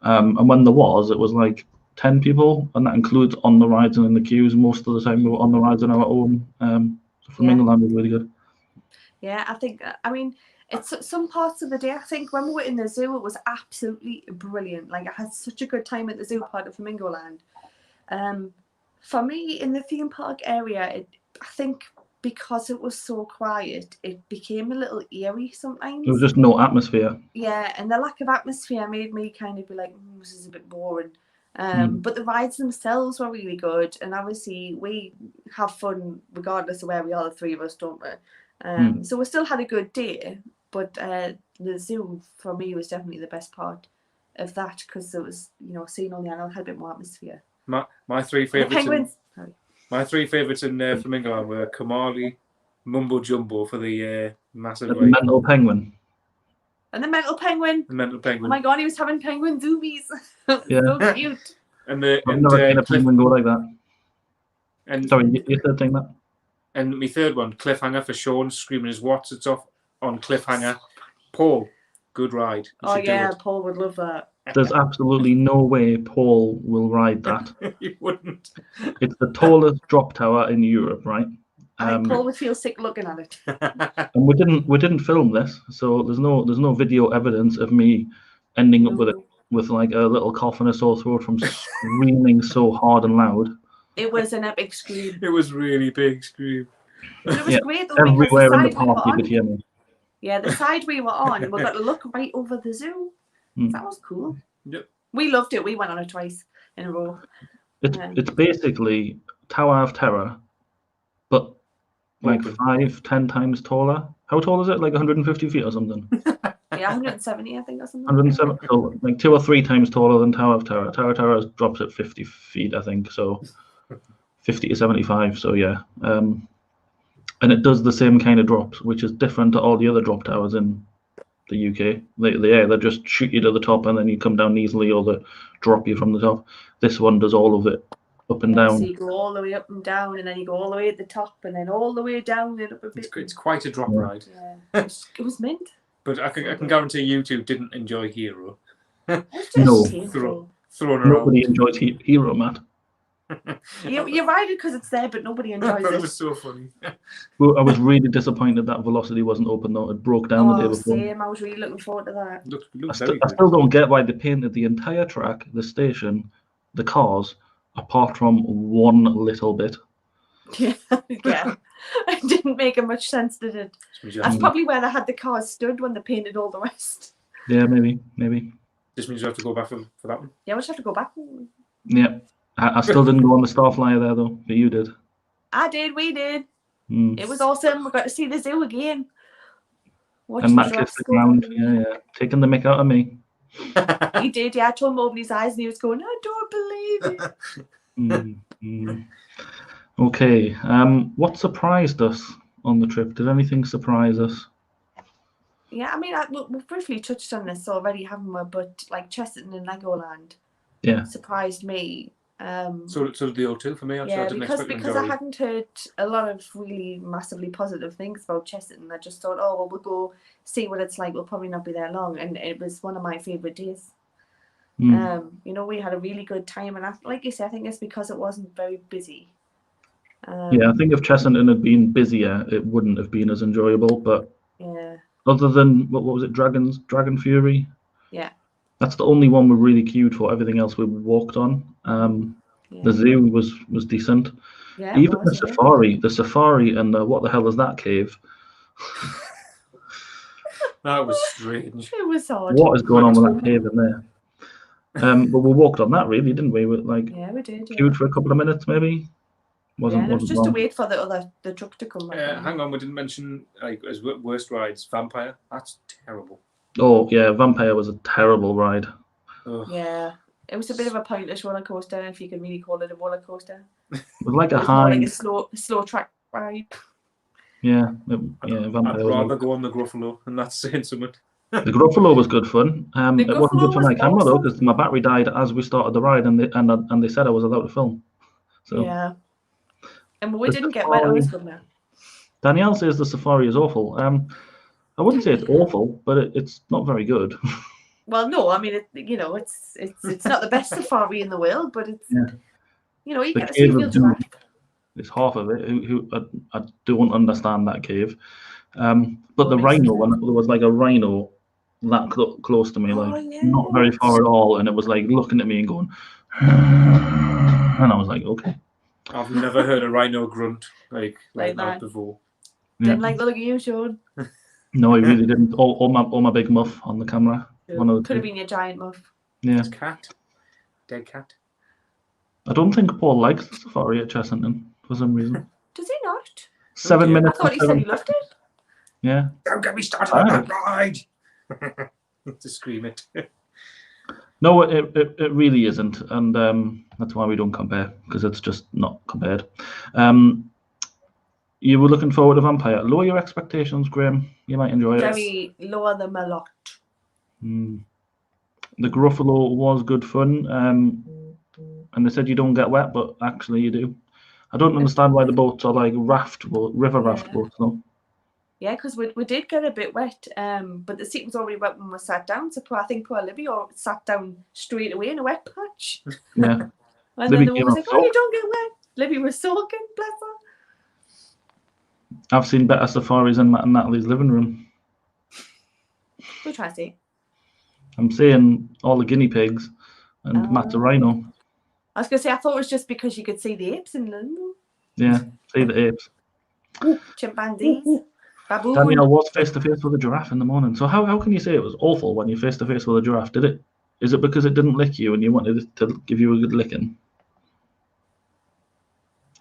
And when there was, it was like 10 people, and that includes on the rides and in the queues. Most of the time, we were on the rides on our own. So Flamingo Land was really good. yeah. I think. I mean, it's some parts of the day. I think when we were in the zoo, it was absolutely brilliant. Like I had such a good time at the zoo part of Flamingo Land. For me, in the theme park area, I think because it was so quiet, it became a little eerie sometimes. There was just no atmosphere. Yeah, and the lack of atmosphere made me kind of be like, this is a bit boring. But the rides themselves were really good, and obviously we have fun regardless of where we are, the three of us, don't we? So we still had a good day, but the zoo for me was definitely the best part of that, because it was, seeing all the animals had a bit more atmosphere. My three And the favourites. penguins. My three favourites in Flamingo Land were Kamali, Mumbo Jumbo for the massive The mental penguin. And the mental penguin. The mental penguin. Oh my god, he was having penguin zoomies. Yeah. So cute. And I've never seen a penguin go like that. And sorry, you said thing that. And my third one, Cliffhanger for Sean screaming his what's it's off on Cliffhanger. Paul, good ride. Oh yeah, Paul would love that. There's absolutely no way Paul will ride that. He wouldn't. It's the tallest drop tower in Europe, right? I think Paul would feel sick looking at it. And we didn't film this, so there's no video evidence of me ending up with like a little cough and a sore throat from screaming so hard and loud. It was an epic scream. It was really big scream. But it was great though. Everywhere in the side park you could hear me. Yeah, the side we were on, we got to look right over the zoo. That was cool. Yep. We loved it. We went on it twice in a row. It's basically Tower of Terror, but like 5-10 times taller. How tall is it? Like 150 feet or something? Yeah, 170, I think, or something. 170, so like 2 or 3 times taller than Tower of Terror. Tower of Terror drops at 50 feet, I think, so 50 to 75. So yeah, and it does the same kind of drops, which is different to all the other drop towers in the UK. They just shoot you to the top and then you come down easily, or they drop you from the top. This one does all of it up and down. So you go all the way up and down, and then you go all the way at the top, and then all the way down and up a bit. It's quite a drop ride. Yeah, it was mint. But I can guarantee you two didn't enjoy Hero. No. Thrown around. Nobody enjoys Hero, Matt. You ride it because it's there, but nobody enjoys it. It was so funny. Well, I was really disappointed that Velocity wasn't open though. It broke down the day before. Same. I was really looking forward to that. I still don't get why they painted the entire track, the station, the cars, apart from one little bit. Yeah. It didn't make much sense, did it? That's probably where they had the cars stood when they painted all the rest. Yeah, maybe. Just means you have to go back for that one. Yeah, we'll just have to go back. Yeah. I still didn't go on the Starflyer there though, but you did. I did, we did. It was awesome. We got to see the zoo again. And Matt kissed the ground. Yeah. Taking the mick out of me. He did, yeah. I told him open his eyes and he was going, I don't believe it. Okay. What surprised us on the trip? Did anything surprise us? Yeah, I mean, we've briefly touched on this already, haven't we? But like Chesterton and Legoland surprised me. So did the O2 for me. Yeah, I didn't because I hadn't heard a lot of really massively positive things about Chesterton. I just thought, oh, well, we'll go see what it's like. We'll probably not be there long. And it was one of my favourite days. We had a really good time. And like you said, I think it's because it wasn't very busy. I think if Chesterton had been busier, it wouldn't have been as enjoyable. But other than, what was it, Dragon Fury? Yeah. That's the only one we really queued for. Everything else we walked on. The zoo was decent. Yeah, even the safari and the what the hell is that cave? That was strange. It was odd. What is going on with that cave in But we walked on that, really, didn't we? We like Yeah, we did. Yeah. queued for a couple of minutes, maybe. Yeah, and it was just to long. wait for the truck to come back. Hang on, we didn't mention like as worst rides. Vampire. That's terrible. Oh yeah, Vampire was a terrible ride. Ugh. Yeah, it was a bit of a pointless roller coaster, if you can really call it a roller coaster. It was like It a was more high. like a slow track ride. Yeah, I'd Vampire. rather go on the Gruffalo, and that's saying something. The Gruffalo was good fun. The It wasn't good Gruffalo for my was camera though, awesome. because my battery died as we started the ride, and they said I was allowed to film. So Yeah, and we The didn't get wet. I was safari- good now. Danielle says the safari is awful. I wouldn't say it's awful, but it's not very good. Well, no, I mean, it's not the best safari in the world, but it's Yeah. you The get to see a cave real of doom. giraffe. It's half of it. I don't understand that cave. But the makes rhino, sense. when there was like a rhino that close to me, Oh, like not very yes. far at all, and it was like looking at me and going, and I was like, okay. I've never heard a rhino grunt like Like that that. before. Didn't like the look of you, Sean. No, I really didn't. All my big muff on the camera. One of the Could have two. been your giant muff. Yeah. It's cat. Dead cat. I don't think Paul likes the safari at Chessington for some reason. Does he not? 7 dear. I minutes. thought he said he loved it. Yeah. Don't get me started on that ride. To scream it. No, it really isn't, and that's why we don't compare, because it's just not compared. You were looking forward to Vampire. Lower your expectations, Graham. You might enjoy it. Very lower than a lot. The Gruffalo was good fun, and they said you don't get wet, but actually you do. I don't understand why the boats are like river raft boats, though. Yeah, because we did get a bit wet, but the seat was already wet when we sat down. So I think poor Libby sat down straight away in a wet patch. Yeah. And Libby then the came woman was up like, "Oh, you don't get wet." Libby was soaking, bless her. I've seen better safaris in Matt and Natalie's living room. We'll try to see. I'm saying all the guinea pigs and Matt's a rhino. I was going to say, I thought it was just because you could see the apes in London. Yeah, see the apes. Chimpanzees. Baboon. Danielle was face to face with a giraffe in the morning. So how can you say it was awful when you're face to face with a giraffe? Is it because it didn't lick you and you wanted it to give you a good licking?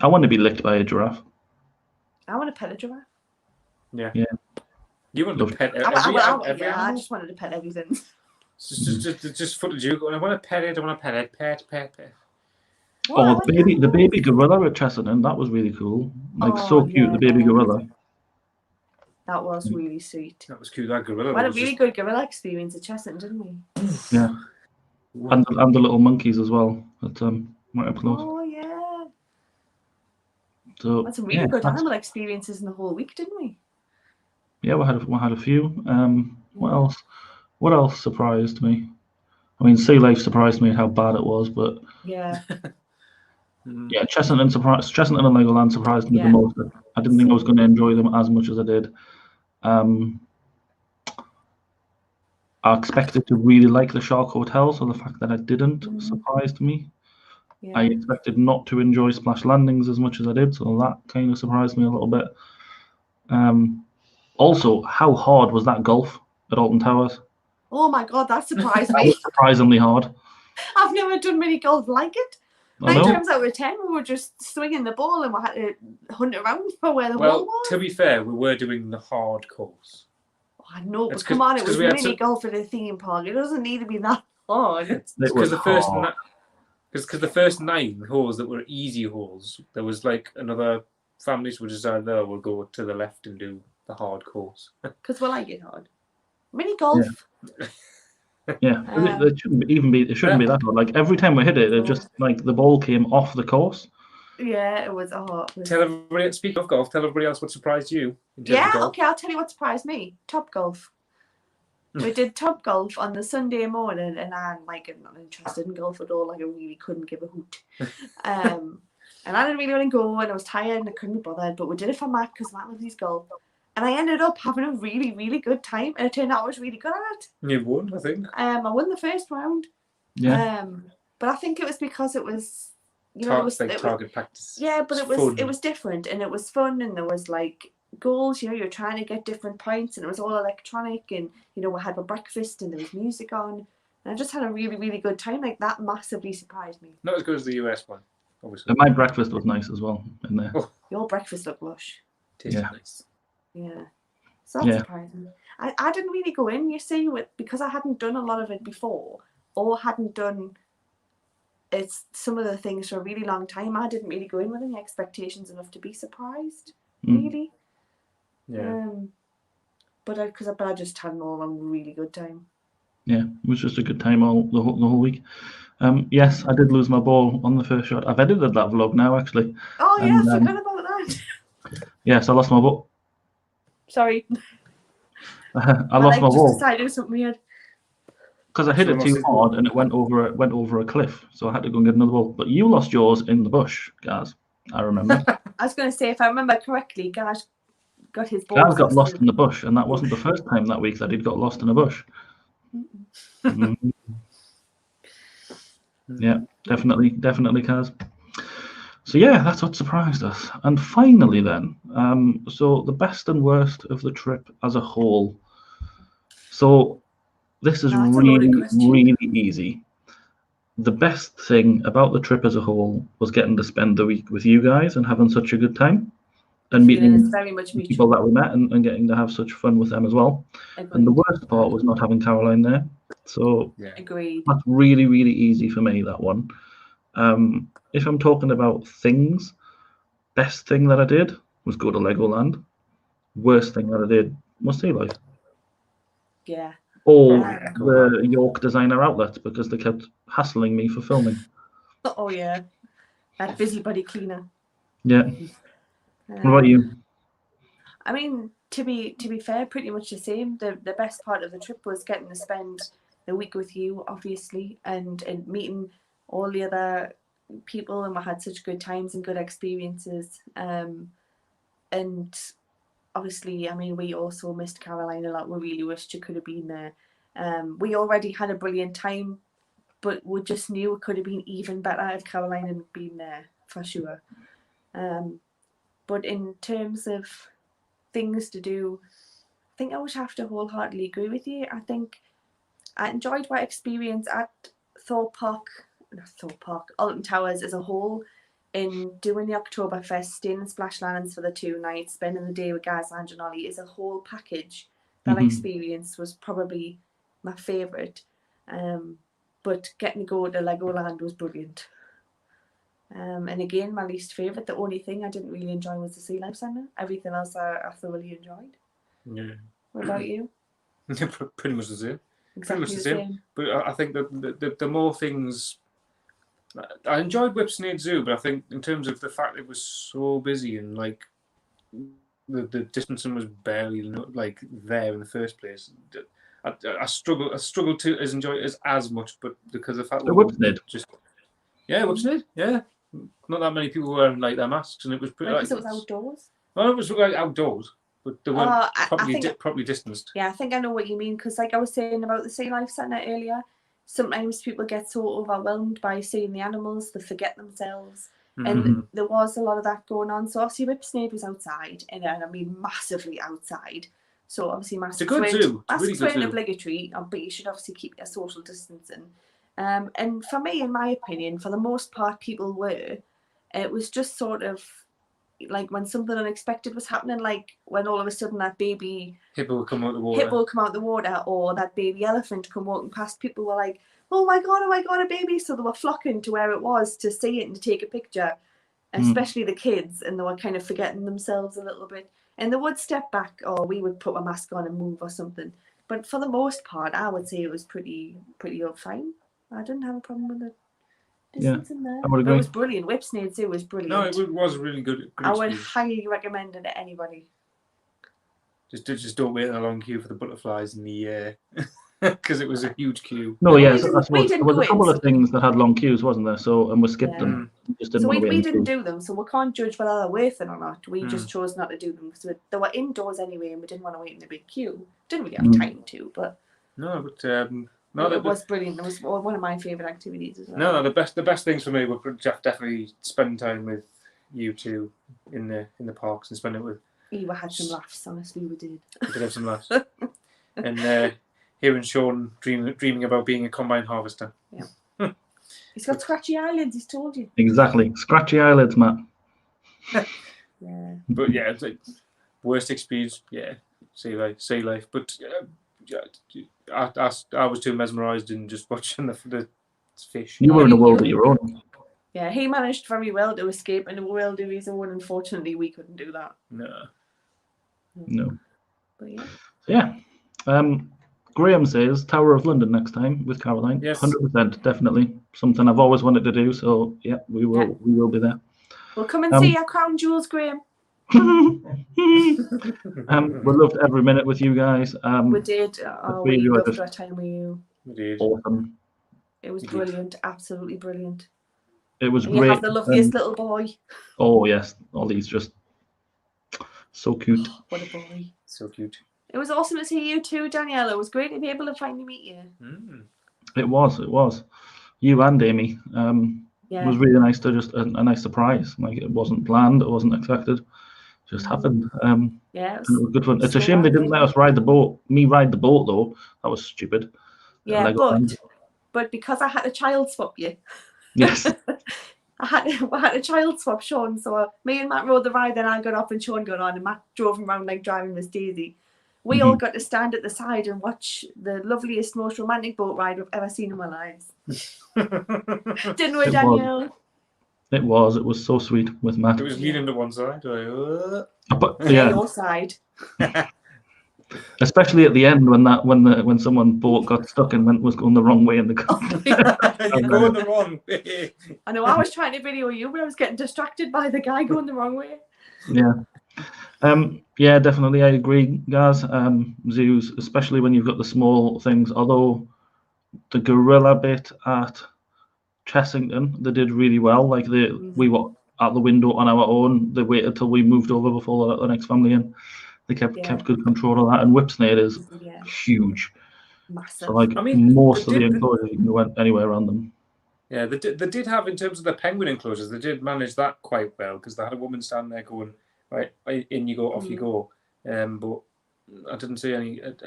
I want to be licked by a giraffe. I want to pet a giraffe. Yeah. Yeah. You want to pet every I animal? just wanted to pet everything. Just footage you going, I want to pet it, pet. Oh, the baby gorilla at Chessington, that was really cool. Like, so cute, the baby gorilla. That was really sweet. That was cute, that gorilla. We had a really good gorilla experience at Chessington, didn't we? Yeah. And the little monkeys as well. That right up close. Oh, yeah. So, We had some really good animal experiences in the whole week, didn't we? Yeah, we had a few. What else surprised me? I mean, Sea Life surprised me how bad it was, but yeah, Chessington and Legoland surprised me the most. I didn't think I was going to enjoy them as much as I did. I expected to really like the Shark Hotel, so the fact that I didn't surprised me. I expected not to enjoy Splash Landings as much as I did, so that kind of surprised me a little bit. Also, how hard was that golf at Alton Towers? Oh my God, that surprised me. Surprisingly hard. I've never done many golf like it. 9 times out of 10, we were just swinging the ball and we had to hunt around for where the ball was. Well, to be fair, we were doing the hard course. Oh, I know, but come on, it was mini golf at a theme park. It doesn't need to be that hard. Because the first 9 holes that were easy holes, there was like another families would decide, we'll go to the left and do the hard course. Because we like it hard. Mini golf. Yeah, it shouldn't be that hard. Like every time we hit it, it just like the ball came off the course. Yeah, it was hard. Tell everybody. Speaking of golf, tell everybody else what surprised you. Yeah, okay, I'll tell you what surprised me. Top golf. We did top golf on the Sunday morning, and I'm like, I'm not interested in golf at all. Like, I really couldn't give a hoot. And I didn't really want to go, and I was tired, and I couldn't be bothered. But we did it for Matt because Matt loves his golf. And I ended up having a really, really good time. And it turned out I was really good at it. You won, I think. I won the first round. Yeah. But I think it was because it was, target practice. Yeah, but it was different, and it was fun, and there was like goals. You're trying to get different points, and it was all electronic, and we had a breakfast, and there was music on, And I just had a really, really good time. Like, that massively surprised me. Not as good as the US one, obviously. And my breakfast was nice as well in there. Oh, Your breakfast looked lush. tasted Yeah. nice. Yeah. So that's Yeah. surprising. I didn't really go in, you see, because I hadn't done a lot of it before, or hadn't done some of the things for a really long time. I didn't really go in with any expectations enough to be surprised, really. Yeah. But I just had an all-round really good time. Yeah, it was just a good time the whole week. Yes, I did lose my ball on the first shot. I've edited that vlog now, actually. Oh, yeah, And, I forgot about that. Yes, I lost my ball. Sorry. I lost my just ball decided to do something weird. because I hit it Someone too lost his hard ball. and it went over a cliff. So I had to go and get another ball. But you lost yours in the bush, Gaz. I remember. I was going to say, if I remember correctly, Gaz got his ball. Gaz got lost in the bush, and that wasn't the first time that week that he'd got lost in a bush. Yeah, definitely, Kaz. So yeah, that's what surprised us. And finally then, so the best and worst of the trip as a whole. So this is really, really easy. The best thing about the trip as a whole was getting to spend the week with you guys and having such a good time. And meeting very much people that we met and getting to have such fun with them as well. Agreed. And the worst part was not having Caroline there. So agreed. That's really, really easy for me, that one. If I'm talking about things, best thing that I did was go to Legoland. Worst thing that I did was Sea Life. Yeah. Or the York Designer Outlets, because they kept hassling me for filming. Oh, yeah. That busybody cleaner. Yeah. What about you? I mean, to be fair, pretty much the same. The best part of the trip was getting to spend the week with you, obviously, and meeting all the other people, and we had such good times and good experiences. And obviously, I mean, we also missed Caroline a lot. We really wished she could have been there. We already had a brilliant time, but we just knew it could have been even better if Caroline had been there, for sure. But in terms of things to do, I think I would have to wholeheartedly agree with you. I think I enjoyed my experience at Alton Towers as a whole, in doing the Oktoberfest, staying in Splashlands for the 2 nights, spending the day with Gaz, Ange and Ollie. As a whole package, that experience was probably my favourite. But getting to go to Legoland was brilliant. And again, my least favourite, the only thing I didn't really enjoy was the Sea Life Centre. Everything else I thoroughly enjoyed. Yeah. What about you? Pretty much the same. Exactly Pretty much the same. But I think that the more things... I enjoyed Whipsnade Zoo, but I think in terms of the fact it was so busy and like the distancing was barely like there in the first place. I struggled to enjoy it as much, but because of the fact Whipsnade. Whipsnade, yeah. Not that many people wearing like their masks, and it was pretty. Because it was outdoors. Well, it was like outdoors, but they weren't properly distanced. Yeah, I think I know what you mean, because like I was saying about the Sea Life Centre earlier, sometimes people get so overwhelmed by seeing the animals they forget themselves, and there was a lot of that going on. So obviously Whipsnade was outside, and I mean massively outside. So obviously masks were obligatory, but you should obviously keep your social distancing. And for me, in my opinion, for the most part, people were. It was just sort of like when something unexpected was happening, like when all of a sudden that baby hippo would come out the water, or that baby elephant come walking past. People were like, oh my god, a baby. So they were flocking to where it was to see it and to take a picture, especially the kids, and they were kind of forgetting themselves a little bit, and they would step back, or we would put a mask on and move or something. But for the most part, I would say it was pretty fine. I didn't have a problem with it. In there. I would agree. It was brilliant. Whipsnade Zoo was brilliant. No, it was really good. I would highly recommend it to anybody. Just don't wait in a long queue for the butterflies in the air, because it was a huge queue. No, yeah, there was a couple of things that had long queues, wasn't there? So, and we skipped them. We just didn't want to wait. We didn't do them, so we can't judge whether they're worth it or not. We just chose not to do them because they were indoors anyway, and we didn't want to wait in a big queue. Didn't really have time to, but it was brilliant. It was one of my favourite activities as well. No, the best things for me were definitely spending time with you two in the parks and spending it with. We had some laughs, honestly, we did. We did have some laughs, and hearing Sean dreaming about being a combine harvester. He's got scratchy eyelids. He's told you. Exactly. Scratchy eyelids, Matt. Yeah. But yeah, it's like worst experience. Yeah, sea life. But I was too mesmerised in just watching the fish. You were in a world of your own. Yeah, he managed very well to escape in a world of his own. Unfortunately, we couldn't do that. No. But yeah. So, yeah. Graham says Tower of London next time with Caroline. Yes. 100%, definitely. Something I've always wanted to do. So yeah, we will be there. We'll come and see our crown jewels, Graham. We loved every minute with you guys. We did. We loved our time with you. We did. Awesome. It was brilliant. Absolutely brilliant. It was and great. You have the loveliest little boy. Oh yes, Ollie's just so cute. Oh, what a boy. So cute. It was awesome to see you too, Danielle. It was great to be able to finally meet you. It was. You and Amy. It was really nice to just a nice surprise. Like it wasn't planned, it wasn't expected. It just happened. Yeah, it was good fun. It's a shame they didn't let us ride the boat. Me ride the boat though. That was stupid. Yeah, but because I had to child swap you. Yes. I had a child swap Sean, so me and Matt rode the ride, then I got off and Sean got on, and Matt drove him around like driving Miss Daisy. We all got to stand at the side and watch the loveliest, most romantic boat ride we've ever seen in our lives. Didn't we, Danielle? It was so sweet with Matt. It was leaning to one side. Your side. Especially at the end when someone boat got stuck and was going the wrong way in the car. You're going the wrong way. I know. I was trying to video you, but I was getting distracted by the guy going the wrong way. Yeah. Yeah, definitely. I agree, guys. Zoos, especially when you've got the small things. Although the gorilla bit at Chessington, they did really well. Like we were at the window on our own. They waited till we moved over before they let the next family in. They kept good control of that. And Whipsnade is huge. Massive. So like most of the enclosures, you can go anywhere around them. Yeah, they did have, in terms of the penguin enclosures, they did manage that quite well, because they had a woman standing there going, right, in you go, off you go. But I didn't see any of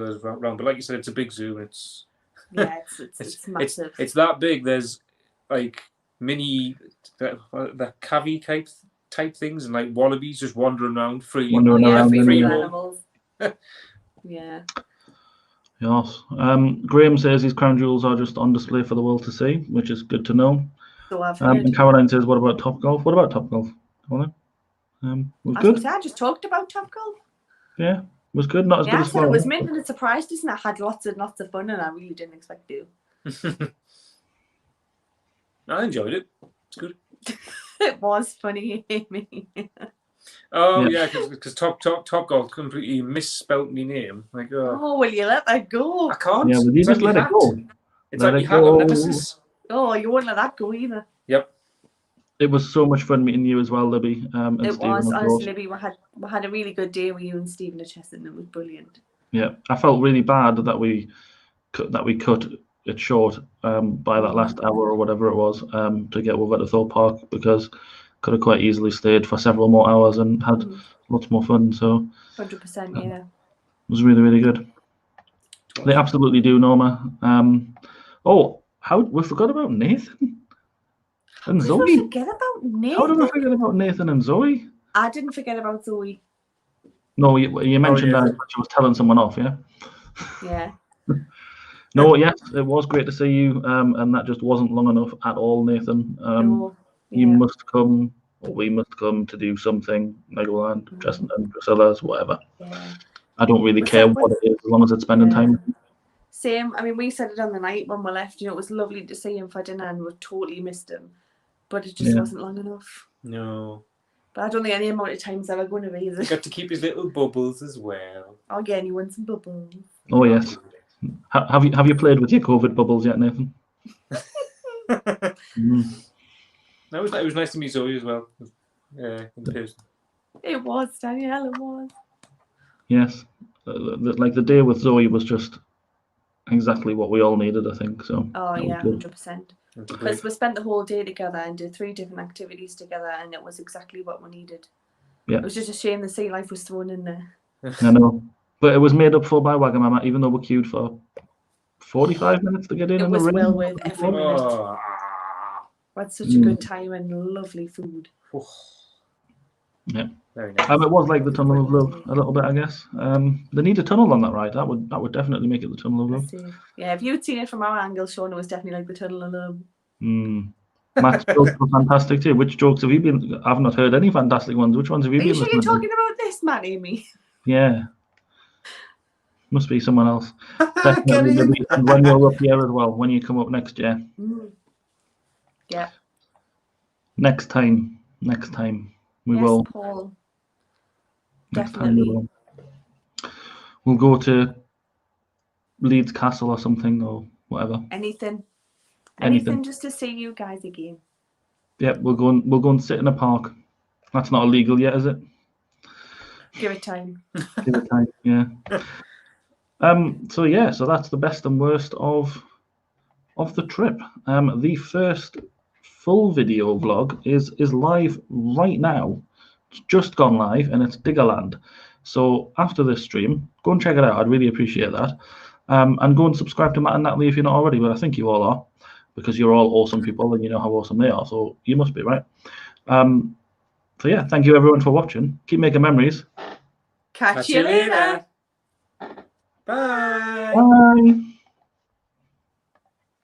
those around. But like you said, it's a big zoo. It's massive. It's that big. There's like mini the cavy type things, and like wallabies just wandering around freely. Free animals. Yeah. Yes. Graham says his crown jewels are just on display for the world to see, which is good to know. So I've heard. And Caroline says, "What about Topgolf? What about Topgolf?" Was good. I just talked about Topgolf. Yeah, it was good. Not as good as it was mint, and it surprised us, and I had lots and lots of fun, and I really didn't expect to. I enjoyed it. It's good. It was funny, Amy. Oh yeah, because Topgolf completely misspelt my name. Like, will you let that go? I can't. Yeah, will you just let it go? It's like you have a nemesis. Oh, you won't let that go either. Yep. It was so much fun meeting you as well, Libby. And it Stephen, was, honestly, Libby. We had a really good day with you and Stephen at Chessington. It was brilliant. Yeah, I felt really bad that we cut it short by that last hour or whatever it was to get over to Thorpe Park, because could have quite easily stayed for several more hours and had lots more fun. So 100%, yeah. It was really, really good. They absolutely do, Norma. We forgot about Nathan and Zoe. Forget about Nathan. How did I forget about Nathan and Zoe? I didn't forget about Zoe. No, you mentioned that she was telling someone off, yeah? Yeah. No, yes, it was great to see you, and that just wasn't long enough at all, Nathan. You must come, or we must come to do something, Legoland, Chessington, Priscilla's, whatever. Yeah. I don't really care what it is, as long as it's spending time. Same. I mean, we said it on the night when we left. It was lovely to see him for dinner, and we totally missed him. But it just wasn't long enough. No. But I don't think any amount of time's ever going to be. He got to keep his little bubbles as well. Oh yeah, and he wants some bubbles. Oh yes. Have you played with your COVID bubbles yet, Nathan? No, it was nice to meet Zoe as well. In person. It was, Danielle. It was. Yes, like the day with Zoe was just exactly what we all needed, I think. So. Oh yeah, 100%. Because we spent the whole day together and did 3 different activities together, and it was exactly what we needed. Yeah. It was just a shame the sea life was thrown in there. I know. But it was made up for by Wagamama, even though we queued for 45 minutes to get in. It the was rain. well worth every minute. Oh, We had such a good time and lovely food. Yeah. very nice. It was like the Tunnel of Love Brilliant. a little bit, I guess. They need a tunnel on that ride. That would definitely make it the Tunnel of Love. Yeah, if you'd seen it from our angle, Sean, it was definitely like the Tunnel of Love. Matt's jokes were fantastic too. Which jokes have you been? I've not heard any fantastic ones. Which ones have you Are been you sure you're listening talking about this, Matt, Amy? to? Yeah. Must be someone else. Get Definitely. in. Maybe, and when you're up here as well, when you come up next year. Yeah. Next time we Yes, will. Paul. Next time we Definitely. will. We'll go to Leeds Castle or something or whatever. Anything Anything. just to see you guys again. Yep, we'll go and sit in a park. That's not illegal yet, is it? Give it time. Give it time, yeah. So that's the best and worst of the trip. The first full video vlog is live right now. It's just gone live and it's Diggerland. So after this stream, go and check it out. I'd really appreciate that. And go and subscribe to Matt and Natalie if you're not already, but I think you all are, because you're all awesome people and you know how awesome they are. So you must be, right? So yeah, thank you everyone for watching. Keep making memories. Catch you later. Bye. Bye.